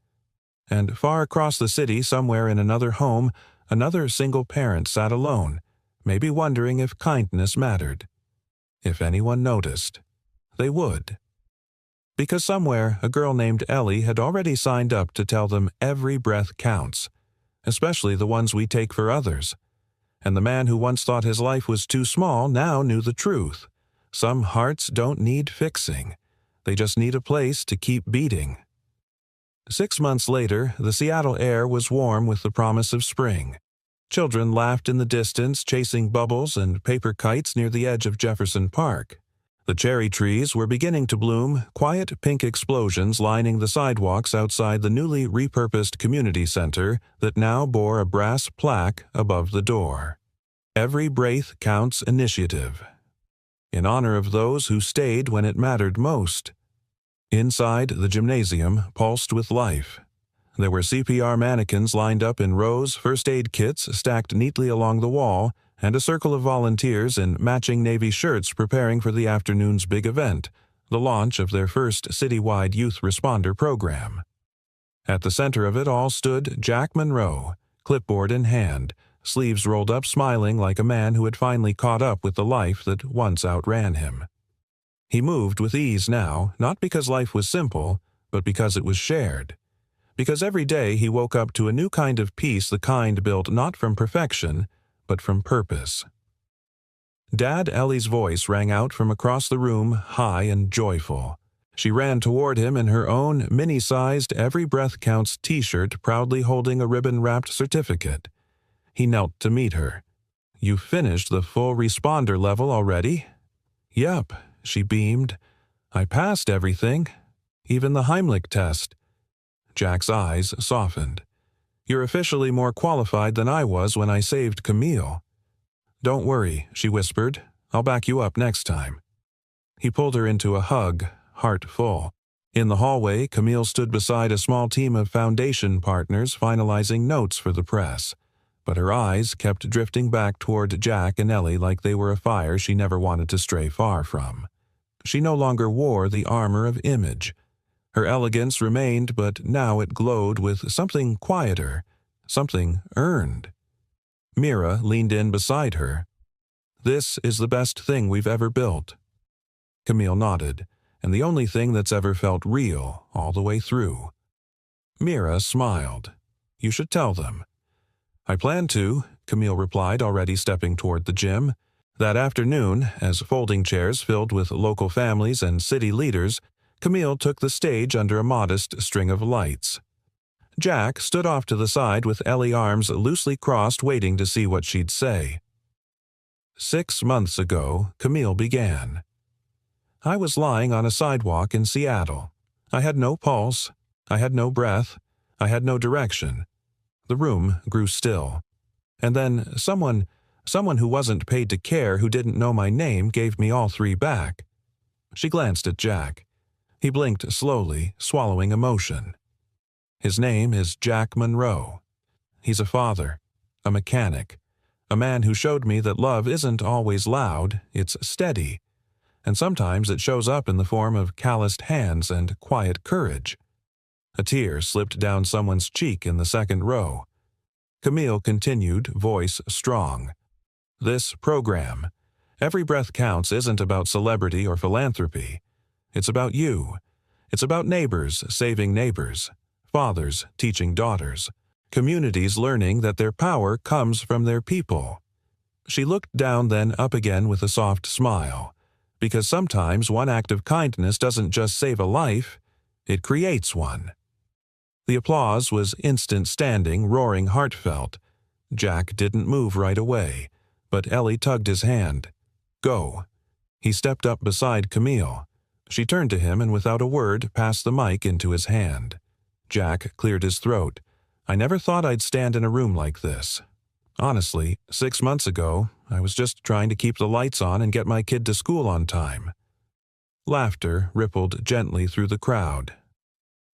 And far across the city, somewhere in another home, another single parent sat alone, maybe wondering if kindness mattered. If anyone noticed, they would. Because somewhere a girl named Ellie had already signed up to tell them every breath counts, especially the ones we take for others. And the man who once thought his life was too small now knew the truth. Some hearts don't need fixing. They just need a place to keep beating. 6 months later, the Seattle air was warm with the promise of spring. Children laughed in the distance, chasing bubbles and paper kites near the edge of Jefferson Park. The cherry trees were beginning to bloom, quiet pink explosions lining the sidewalks outside the newly repurposed community center that now bore a brass plaque above the door. Every breath counts initiative. In honor of those who stayed when it mattered most. Inside, the gymnasium pulsed with life. There were CPR mannequins lined up in rows, first aid kits stacked neatly along the wall, and a circle of volunteers in matching Navy shirts preparing for the afternoon's big event, the launch of their first citywide youth responder program. At the center of it all stood Jack Monroe, clipboard in hand, sleeves rolled up, smiling like a man who had finally caught up with the life that once outran him. He moved with ease now, not because life was simple, but because it was shared. Because every day he woke up to a new kind of peace, the kind built not from perfection, but from purpose. Dad Ellie's voice rang out from across the room, high and joyful. She ran toward him in her own mini-sized Every Breath Counts t-shirt, proudly holding a ribbon-wrapped certificate. He knelt to meet her. You finished the full responder level already? Yep, she beamed. I passed everything, even the Heimlich test. Jack's eyes softened. You're officially more qualified than I was when I saved Camille. Don't worry, she whispered. I'll back you up next time. He pulled her into a hug, heart full. In the hallway, Camille stood beside a small team of foundation partners finalizing notes for the press. But her eyes kept drifting back toward Jack and Ellie like they were a fire she never wanted to stray far from. She no longer wore the armor of image. Her elegance remained, but now it glowed with something quieter, something earned. Mira leaned in beside her. "This is the best thing we've ever built." Camille nodded, "and the only thing that's ever felt real all the way through." Mira smiled. "You should tell them." "I plan to," Camille replied, already stepping toward the gym. That afternoon, as folding chairs filled with local families and city leaders, Camille took the stage under a modest string of lights. Jack stood off to the side with Ellie arms loosely crossed, waiting to see what she'd say. 6 months ago, Camille began. I was lying on a sidewalk in Seattle. I had no pulse. I had no breath. I had no direction. The room grew still. And then someone who wasn't paid to care, who didn't know my name, gave me all 3 back. She glanced at Jack. He blinked slowly, swallowing emotion. His name is Jack Monroe. He's a father, a mechanic, a man who showed me that love isn't always loud, it's steady, and sometimes it shows up in the form of calloused hands and quiet courage. A tear slipped down someone's cheek in the second row. Camille continued, voice strong. This program, Every Breath Counts, isn't about celebrity or philanthropy. It's about you. It's about neighbors saving neighbors, fathers teaching daughters, communities learning that their power comes from their people. She looked down, then up again with a soft smile, because sometimes one act of kindness doesn't just save a life, it creates one. The applause was instant, standing, roaring, heartfelt. Jack didn't move right away, but Ellie tugged his hand. "Go." He stepped up beside Camille. She turned to him and without a word passed the mic into his hand. Jack cleared his throat. "I never thought I'd stand in a room like this. Honestly, 6 months ago, I was just trying to keep the lights on and get my kid to school on time." Laughter rippled gently through the crowd.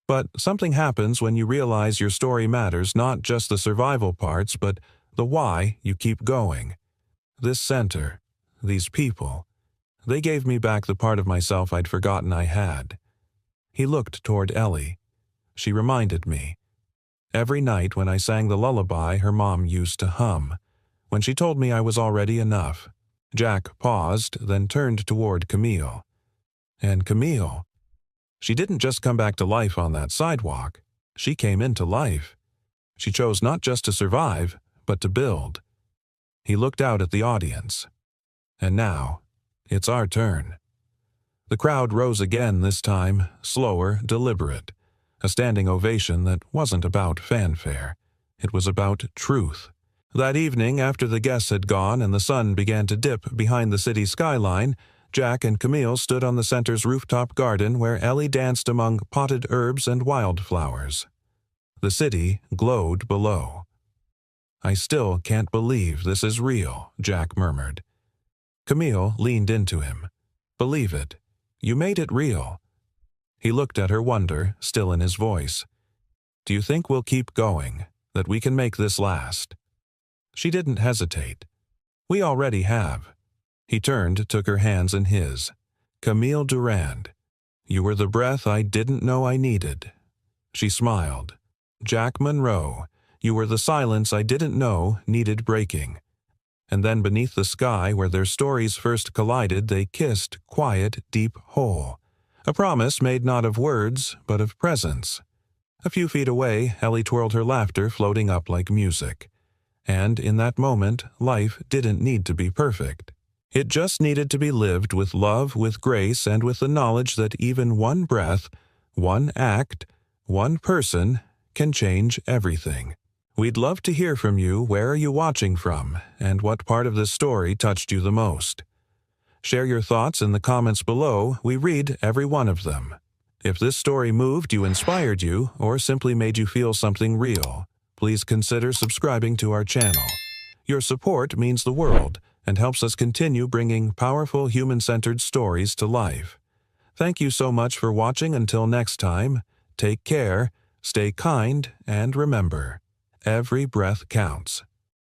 But something happens when you realize your story matters, not just the survival parts, but the why you keep going. This center, these people, they gave me back the part of myself I'd forgotten I had. He looked toward Ellie. She reminded me. Every night when I sang the lullaby her mom used to hum, when she told me I was already enough. Jack paused, then turned toward Camille. And Camille, she didn't just come back to life on that sidewalk. She came into life. She chose not just to survive, but to build. He looked out at the audience. And now, it's our turn. The crowd rose again, this time, slower, deliberate. A standing ovation that wasn't about fanfare. It was about truth. That evening, after the guests had gone and the sun began to dip behind the city skyline, Jack and Camille stood on the center's rooftop garden where Ellie danced among potted herbs and wildflowers. The city glowed below. "I still can't believe this is real," Jack murmured. Camille leaned into him. "Believe it. You made it real." He looked at her, wonder still in his voice. "Do you think we'll keep going, that we can make this last?" She didn't hesitate. "We already have." He turned, took her hands in his. "Camille Durand, you were the breath I didn't know I needed." She smiled. "Jack Monroe, you were the silence I didn't know needed breaking." And then beneath the sky where their stories first collided, they kissed, quiet, deep, whole. A promise made not of words, but of presence. A few feet away, Ellie twirled her laughter, floating up like music. And in that moment, life didn't need to be perfect. It just needed to be lived with love, with grace, and with the knowledge that even one breath, one act, one person can change everything. We'd love to hear from you. Where are you watching from, and what part of this story touched you the most? Share your thoughts in the comments below. We read every one of them. If this story moved you, inspired you, or simply made you feel something real, please consider subscribing to our channel. Your support means the world and helps us continue bringing powerful human-centered stories to life. Thank you so much for watching. Until next time, take care, stay kind, and remember, every breath counts.